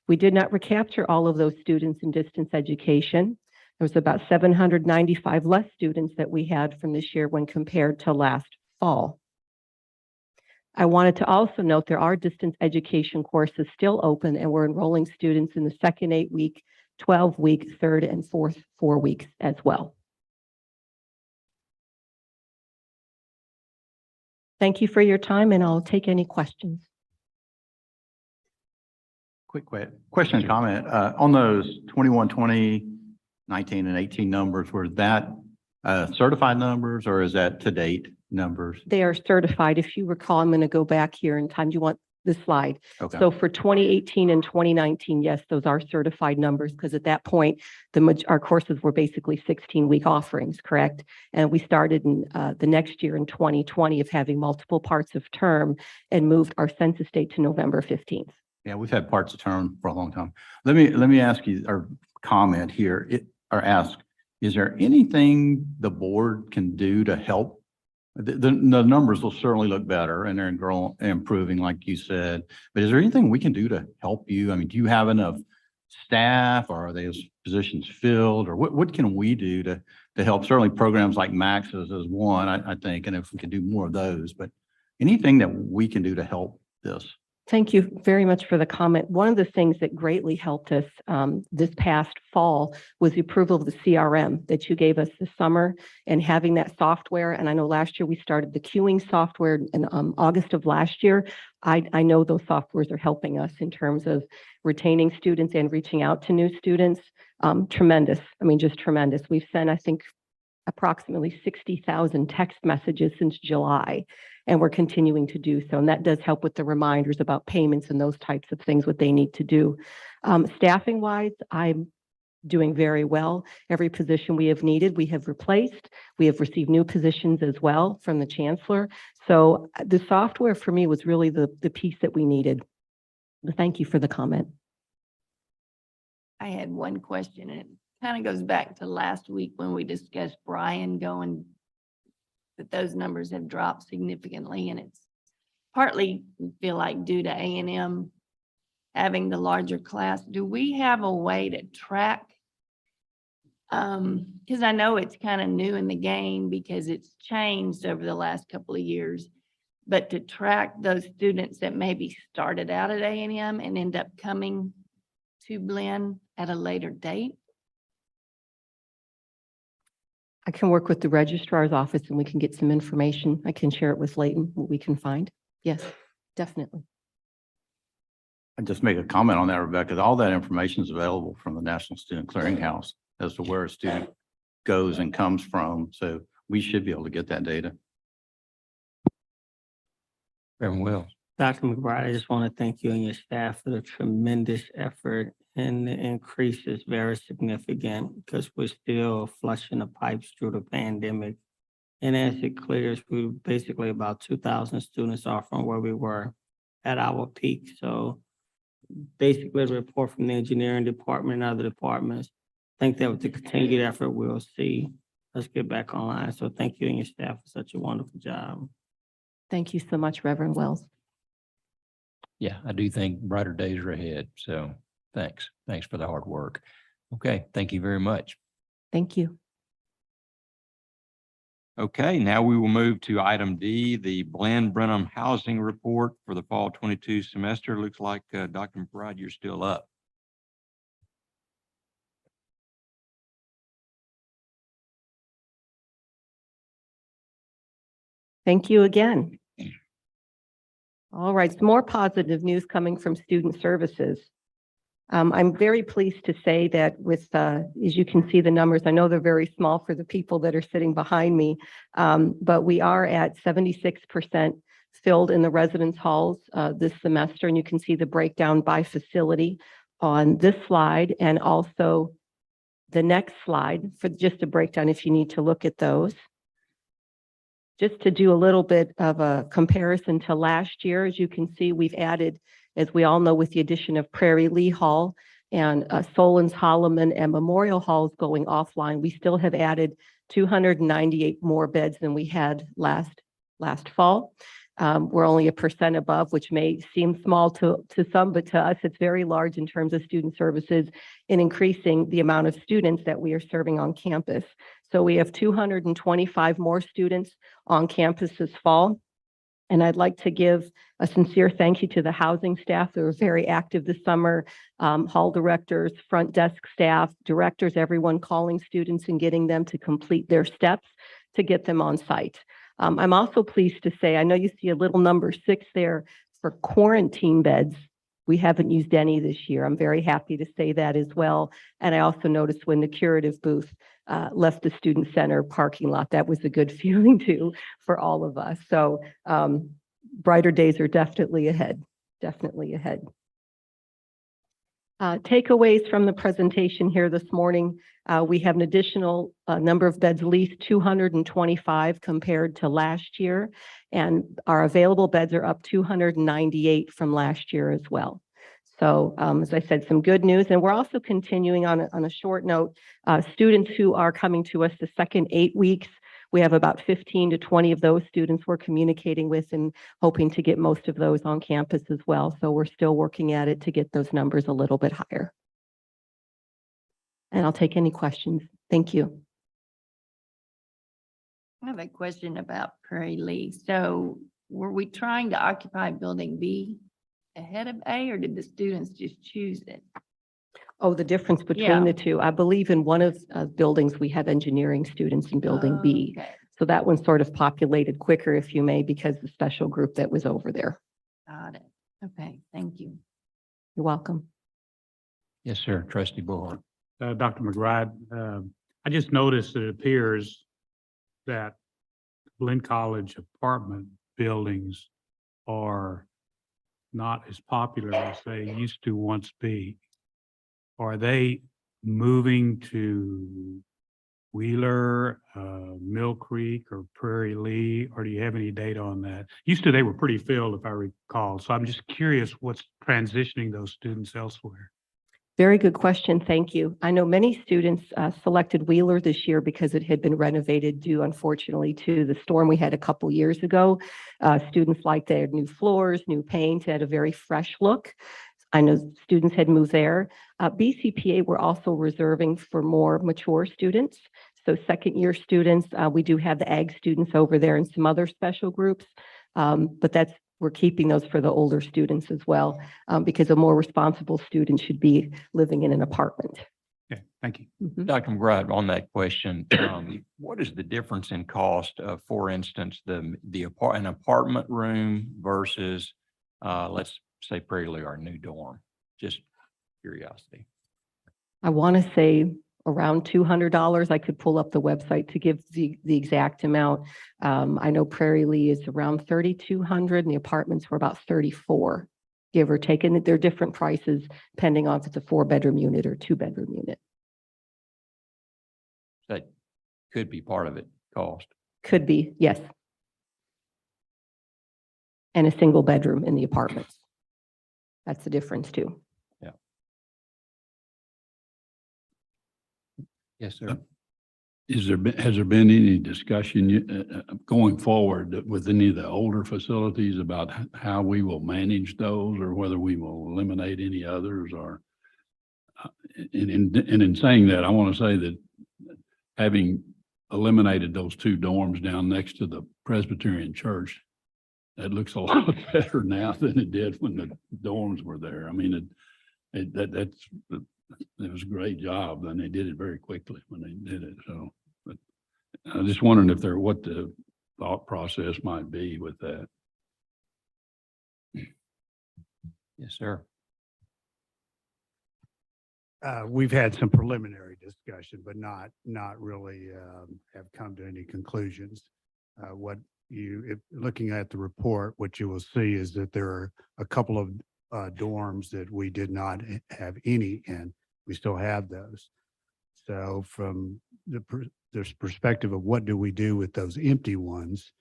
We did not recapture all of those students in distance education. There was about 795 less students that we had from this year when compared to last fall. I wanted to also note there are distance education courses still open, and we're enrolling students in the second 8-week, 12-week, third and fourth 4 weeks as well. Thank you for your time, and I'll take any questions. Quick question and comment. On those 21, 20, 19, and 18 numbers, were that certified numbers or is that to date numbers? They are certified. If you recall, I'm going to go back here in time. Do you want the slide? Okay. So for 2018 and 2019, yes, those are certified numbers because at that point, our courses were basically 16-week offerings, correct? And we started in the next year in 2020 of having multiple parts of term and moved our census date to November 15th. Yeah, we've had parts of term for a long time. Let me ask you or comment here ask, is there anything the board can do to help? The numbers will certainly look better and they're improving, like you said, but is there anything we can do to help you? I mean, do you have enough staff or are those positions filled or what can we do to help? Certainly programs like Max is one, I think, and if we could do more of those, but anything that we can do to help this? Thank you very much for the comment. One of the things that greatly helped us this past fall was the approval of the CRM that you gave us this summer and having that software. And I know last year we started the queuing software in August of last year. I know those softwares are helping us in terms of retaining students and reaching out to new students. Tremendous. I mean, just tremendous. We've sent, I think, approximately 60,000 text messages since July. And we're continuing to do so. And that does help with the reminders about payments and those types of things, what they need to do. Staffing wise, I'm doing very well. Every position we have needed, we have replaced. We have received new positions as well from the chancellor. So the software for me was really the piece that we needed. Thank you for the comment. I had one question, and it kind of goes back to last week when we discussed Bryan going, that those numbers have dropped significantly, and it's partly feel like due to A&M having the larger class. Do we have a way to track? Because I know it's kind of new in the game because it's changed over the last couple of years, but to track those students that maybe started out at A&M and end up coming to Blinn at a later date? I can work with the registrar's office and we can get some information. I can share it with Leighton, what we can find. Yes, definitely. I just make a comment on that, Rebecca. All that information is available from the National Student Clearinghouse as to where a student goes and comes from. So we should be able to get that data. Reverend Wells. Dr. McBride, I just want to thank you and your staff for the tremendous effort, and the increase is very significant because we're still flushing the pipes through the pandemic. And as it clears, we basically about 2,000 students off from where we were at our peak. So basically, the report from the engineering department and other departments, I think that with the continued effort, we'll see us get back online. So thank you and your staff for such a wonderful job. Thank you so much, Reverend Wells. Yeah, I do think brighter days are ahead. So thanks. Thanks for the hard work. Okay, thank you very much. Thank you. Okay, now we will move to item D, the Blinn Brenham Housing Report for the fall 22 semester. Looks like Dr. McBride, you're still up. Thank you again. All right, some more positive news coming from Student Services. I'm very pleased to say that with, as you can see the numbers, I know they're very small for the people that are sitting behind me, but we are at 76% filled in the residence halls this semester, and you can see the breakdown by facility on this slide and also the next slide for just a breakdown if you need to look at those. Just to do a little bit of a comparison to last year, as you can see, we've added, as we all know, with the addition of Prairie Lee Hall and Solon's, Holloman, and Memorial Halls going offline, we still have added 298 more beds than we had last fall. We're only 1% above, which may seem small to some, but to us, it's very large in terms of student services in increasing the amount of students that we are serving on campus. So we have 225 more students on campus this fall. And I'd like to give a sincere thank you to the housing staff that were very active this summer, hall directors, front desk staff, directors, everyone calling students and getting them to complete their steps to get them on site. I'm also pleased to say, I know you see a little number 6 there for quarantine beds. We haven't used any this year. I'm very happy to say that as well. And I also noticed when the curative booth left the student center parking lot, that was a good feeling too for all of us. So brighter days are definitely ahead, definitely ahead. Takeaways from the presentation here this morning. We have an additional number of beds leased, 225 compared to last year, and our available beds are up 298 from last year as well. So as I said, some good news. And we're also continuing on a short note, students who are coming to us the second 8 weeks, we have about 15 to 20 of those students we're communicating with and hoping to get most of those on campus as well. So we're still working at it to get those numbers a little bit higher. And I'll take any questions. Thank you. I have a question about Prairie Lee. So were we trying to occupy building B ahead of A, or did the students just choose it? Oh, the difference between Yeah. the two. I believe in one of buildings, we have engineering students in building B. Okay, So that one sort of populated quicker, if you may, because the special group that was over there. got it. Okay, thank you. You're welcome. Yes, sir. Trustee Bohart. Dr. McBride, I just noticed that it appears that Blinn College apartment buildings are not as popular as they used to once be. Are they moving to Wheeler, Mill Creek, or Prairie Lee, or do you have any data on that? Used to, they were pretty filled, if I recall. So I'm just curious what's transitioning those students elsewhere. Very good question. Thank you. I know many students selected Wheeler this year because it had been renovated due, unfortunately, to the storm we had a couple years ago. Students liked their new floors, new paint, had a very fresh look. I know students had moved there. BCPA were also reserving for more mature students. So second year students, we do have the ag students over there and some other special groups, but we're keeping those for the older students as well, because a more responsible student should be living in an apartment. Okay, thank you. Mhm. Dr. McBride, on that question, what is the difference in cost of, for instance, an apartment room versus, let's say Prairie Lee, our new dorm? Just curiosity. I want to say around $200. I could pull up the website to give the exact amount. I know Prairie Lee is around 3,200 and the apartments were about 34, give or take. And they're different prices depending on if it's a 4-bedroom unit or 2-bedroom unit. That could be part of it, cost. Could be, yes. And a single bedroom in the apartments. That's the difference too. Yes, sir. Has there been any discussion going forward with any of the older facilities about how we will manage those or whether we will eliminate any others or and in saying that, I want to say that having eliminated those 2 dorms down next to the Presbyterian church, that looks a lot better now than it did when the dorms were there. I mean, it was a great job and they did it very quickly when they did it. So, but I'm just wondering if what the thought process might be with that. Yes, sir. We've had some preliminary discussion, but not really have come to any conclusions. Looking at the report, what you will see is that there are a couple of dorms that we did not have any in. We still have those. So from the perspective of what do we do with those empty ones,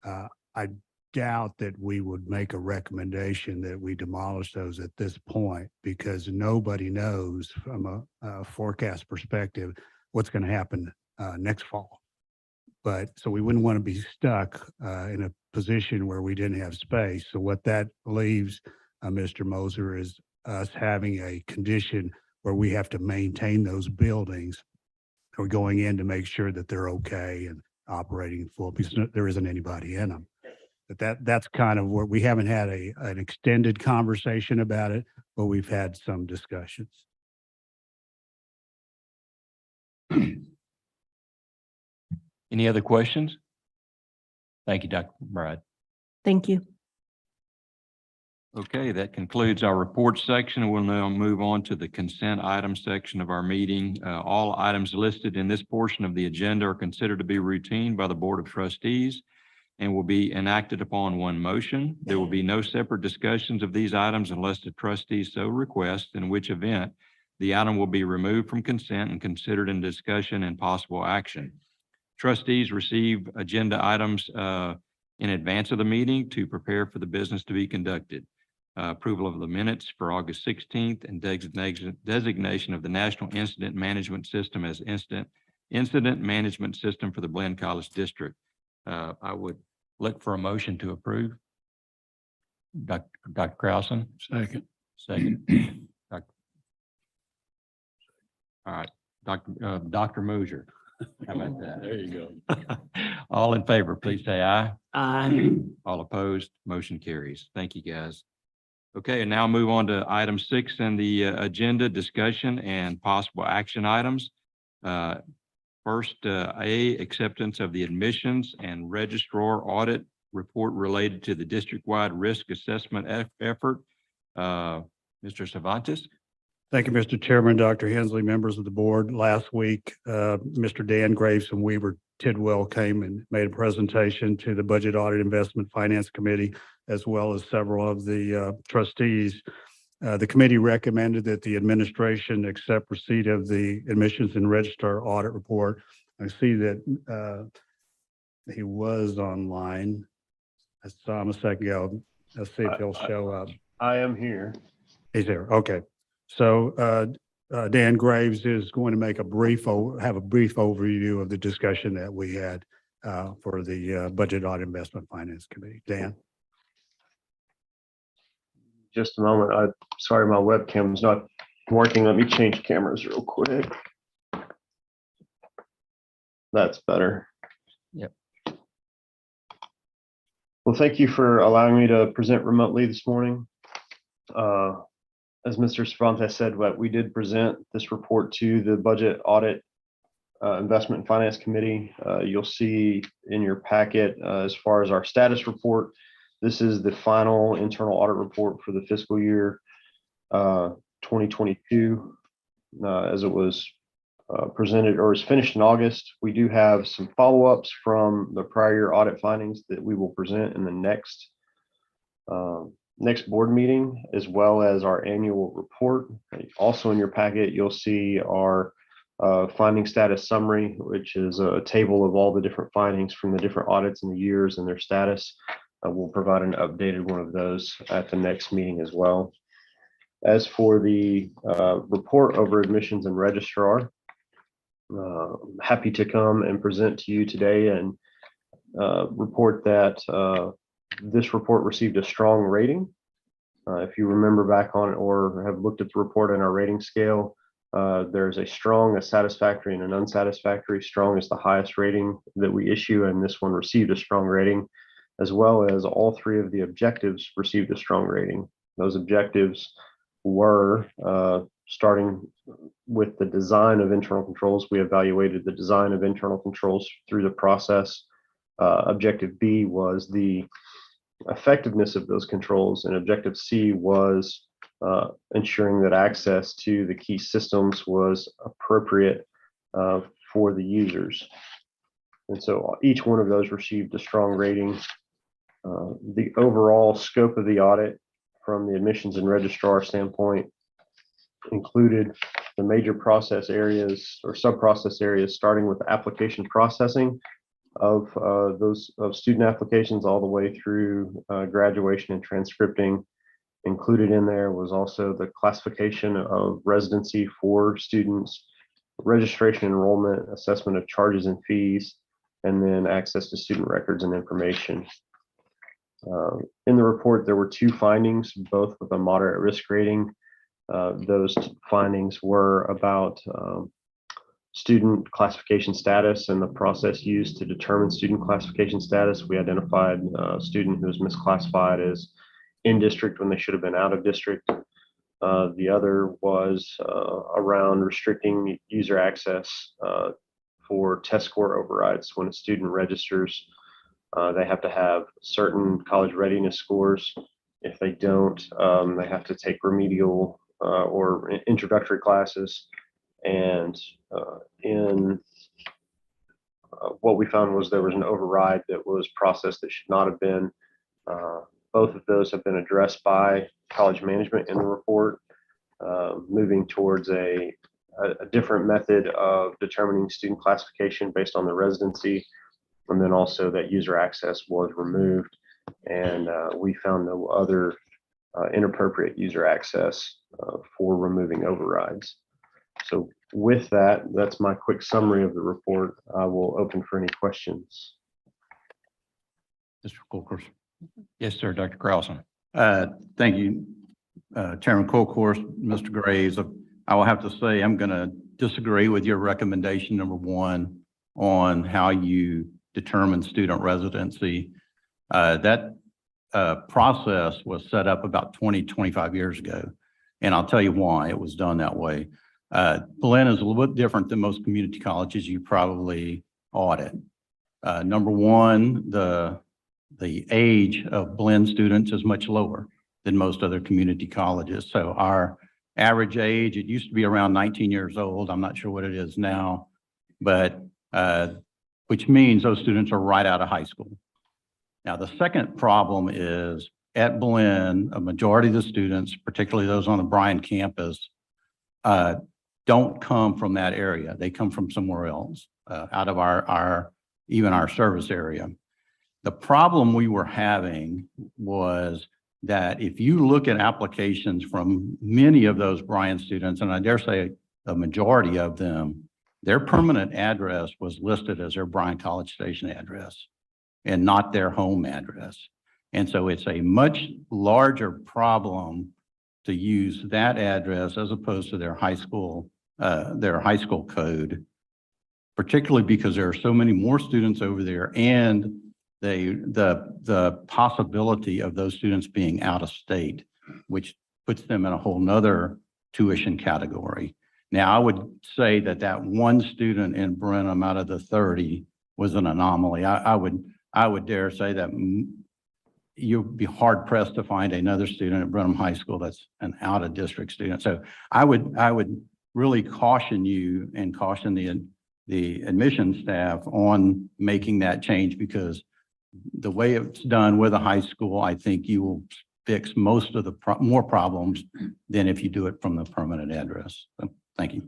I doubt that we would make a recommendation that we demolish those at this point because nobody knows from a forecast perspective what's going to happen next fall. But so we wouldn't want to be stuck in a position where we didn't have space. So what that leaves, Mr. Moser, is us having a condition where we have to maintain those buildings or going in to make sure that they're okay and operating full because there isn't anybody in them. But that's kind of where we haven't had an extended conversation about it, but we've had some discussions. Any other questions? Thank you, Dr. McBride. Thank you. Okay, that concludes our report section. We'll now move on to the consent item section of our meeting. All items listed in this portion of the agenda are considered to be routine by the Board of Trustees and will be enacted upon one motion. There will be no separate discussions of these items unless the trustees so request, in which event the item will be removed from consent and considered in discussion and possible action. Trustees receive agenda items in advance of the meeting to prepare for the business to be conducted. Approval of the minutes for August 16th and designation of the National Incident Management System as Incident Management System for the Blinn College District. I would look for a motion to approve. Dr. Krausen. Second. All right, Dr. Moser. How about that? There you go. All in favor, please say aye. Aye. All opposed, motion carries. Thank you, guys. Okay, and now move on to item 6 in the agenda, discussion and possible action items. First, A, acceptance of the admissions and registrar audit report related to the district-wide risk assessment effort. Mr. Cervantes. Thank you, Mr. Chairman, Dr. Hensley, members of the board. Last week, Mr. Dan Graves from Weaver Tidwell came and made a presentation to the Budget Audit Investment Finance Committee, as well as several of the trustees. The committee recommended that the administration accept receipt of the admissions and registrar audit report. I see that he was online. I saw him a second ago. Let's see if he'll show up. I am here. He's there. Okay. So Dan Graves is going to make have a brief overview of the discussion that we had for the Budget Audit Investment Finance Committee. Dan. Just a moment. I'm sorry, my webcam's not working. Let me change cameras real quick. That's better. Yep. Well, thank you for allowing me to present remotely this morning. As Mr. Cervantes said, we did present this report to the Budget Audit Investment and Finance Committee. You'll see in your packet as far as our status report, this is the final internal audit report for the fiscal year 2022 as it was presented or is finished in August. We do have some follow-ups from the prior year audit findings that we will present in the next board meeting, as well as our annual report. Also in your packet, you'll see our finding status summary, which is a table of all the different findings from the different audits in the years and their status. We'll provide an updated one of those at the next meeting as well. As for the report over admissions and registrar, happy to come and present to you today and report that this report received a strong rating. If you remember back on or have looked at the report in our rating scale, there's a strong, a satisfactory, and an unsatisfactory. Strong is the highest rating that we issue, and this one received a strong rating, as well as all three of the objectives received a strong rating. Those objectives were starting with the design of internal controls. We evaluated the design of internal controls through the process. Objective B was the effectiveness of those controls, and objective C was ensuring that access to the key systems was appropriate for the users. And so each one of those received a strong rating. The overall scope of the audit from the admissions and registrar standpoint included the major process areas or sub-process areas, starting with application processing of student applications all the way through graduation and transcripting. Included in there was also the classification of residency for students, registration, enrollment, assessment of charges and fees, and then access to student records and information. In the report, there were two findings, both with a moderate risk rating. Those findings were about student classification status and the process used to determine student classification status. We identified a student who was misclassified as in district when they should have been out of district. The other was around restricting user access for test score overrides. When a student registers, they have to have certain college readiness scores. If they don't, they have to take remedial or introductory classes. And what we found was there was an override that was processed that should not have been. Both of those have been addressed by college management in the report, moving towards a different method of determining student classification based on the residency. And then also that user access was removed, and we found no other inappropriate user access for removing overrides. So with that, that's my quick summary of the report. I will open for any questions. Mr. Colcourse. Yes, sir, Dr. Carlson. Thank you, Chairman Colcourse, Mr. Graves. I will have to say I'm going to disagree with your recommendation number one on how you determine student residency. That process was set up about 25 years ago, and I'll tell you why it was done that way. Blinn is a little bit different than most community colleges you probably audit. Number one, the age of Blinn students is much lower than most other community colleges. So our average age, it used to be around 19 years old. I'm not sure what it is now, but which means those students are right out of high school. Now, the second problem is at Blinn, a majority of the students, particularly those on the Bryan campus, don't come from that area. They come from somewhere else, out of even our service area. The problem we were having was that if you look at applications from many of those Bryan students, and I dare say a majority of them, their permanent address was listed as their Bryan College Station address and not their home address. And so it's a much larger problem to use that address as opposed to their high school code, particularly because there are so many more students over there, and the possibility of those students being out of state, which puts them in a whole nother tuition category. Now, I would say that one student in Brenham out of the 30 was an anomaly. I would dare say that you'd be hard pressed to find another student at Brenham High School that's an out of district student. So I would really caution you and caution the admission staff on making that change, because the way it's done with a high school, I think you will fix most of the more problems than if you do it from the permanent address. So, thank you.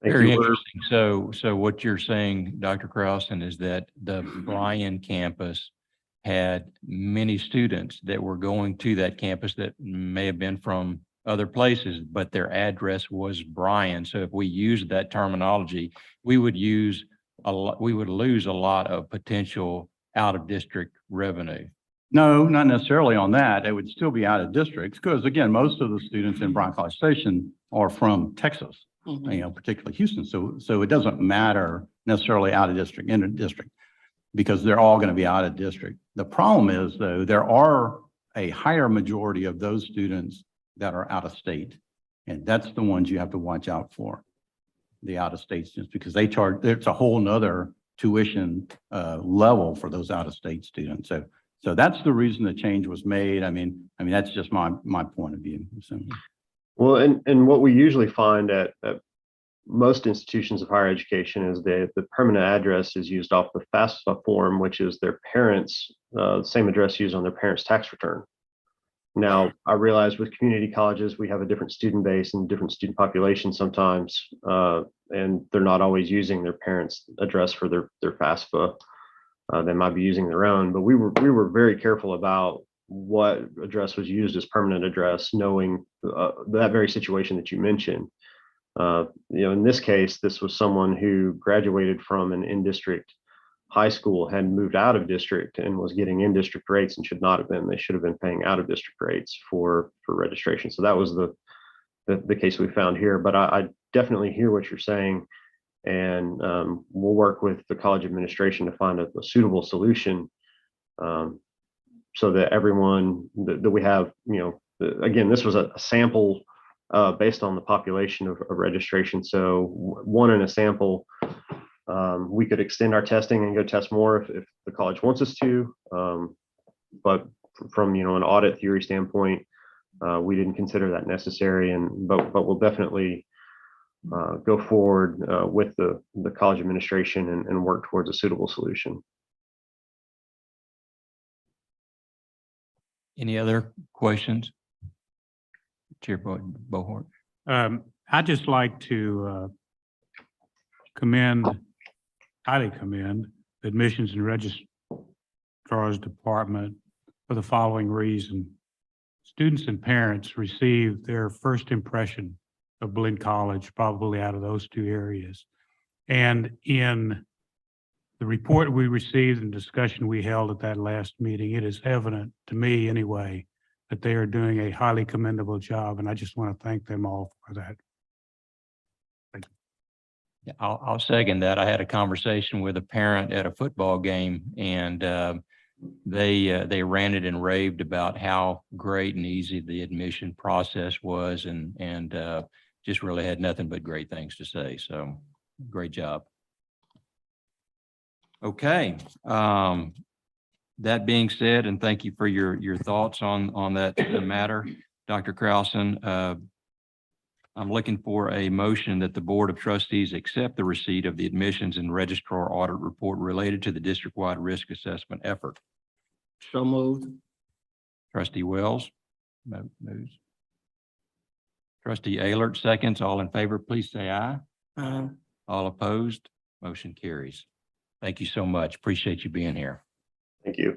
Thank Very you. We're- interesting. So what you're saying, Dr. Krausen, is that the Bryan campus had many students that were going to that campus that may have been from other places, but their address was Bryan. So if we used that terminology, we would lose a lot of potential out-of-district revenue. No, not necessarily on that. It would still be out of districts, because again, most of the students in Bryan College Station are from Texas, particularly Houston. So it doesn't matter necessarily out of district, inter district, because they're all going to be out of district. The problem is, though, there are a higher majority of those students that are out of state. And that's the ones you have to watch out for, the out of state students, because they charge, it's a whole nother tuition level for those out of state students. So that's the reason the change was made. I mean, that's just my point of view. So. Well, and what we usually find at most institutions of higher education is that the permanent address is used off the FAFSA form, which is their parents' same address used on their parents' tax return. Now, I realize with community colleges, we have a different student base and different student population sometimes, and they're not always using their parents' address for their FAFSA. They might be using their own, but we were very careful about what address was used as permanent address, knowing that very situation that you mentioned. In this case, this was someone who graduated from an in-district high school, had moved out of district and was getting in-district rates and should not have been. They should have been paying out-of-district rates for registration. So that was the case we found here. But I definitely hear what you're saying, and we'll work with the college administration to find a suitable solution, so that everyone that we have, again, this was a sample based on the population of registration. So one in a sample. We could extend our testing and go test more if the college wants us to. But from an audit theory standpoint, we didn't consider that necessary. But we'll definitely go forward with the college administration and work towards a suitable solution. Any other questions? Chair Bohart. I'd just like to highly commend the Admissions and Registrar's Department for the following reason. Students and parents receive their first impression of Blinn College probably out of those two areas. And in the report we received and discussion we held at that last meeting, it is evident to me anyway that they are doing a highly commendable job, and I just want to thank them all for that. Thank you. Yeah, I'll second that. I had a conversation with a parent at a football game, and they ranted and raved about how great and easy the admission process was, and just really had nothing but great things to say. So great job. Okay. That being said, and thank you for your thoughts on that matter, Dr. Krausen. I'm looking for a motion that the Board of Trustees accept the receipt of the admissions and registrar audit report related to the district-wide risk assessment effort. So moved. Trustee Wells moves. Trustee Aylert seconds. All in favor, please say aye. Aye. All opposed, motion carries. Thank you so much. Appreciate you being here. Thank you.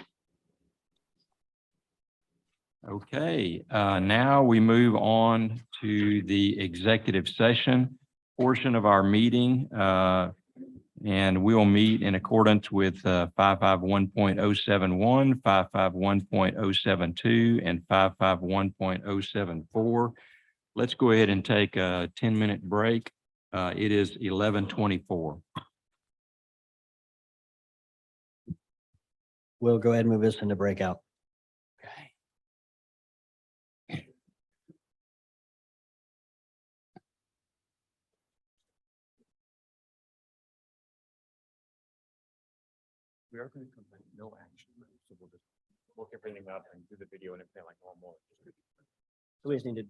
Okay, now we move on to the executive session portion of our meeting. And we will meet in accordance with 551.071, 551.072, and 551.074. Let's go ahead and take a 10-minute break. It is 11:24. We'll go ahead and move this into breakout. Okay. We are going to come back, no action. So we'll just work everything out and do the video and everything like normal. So we just need to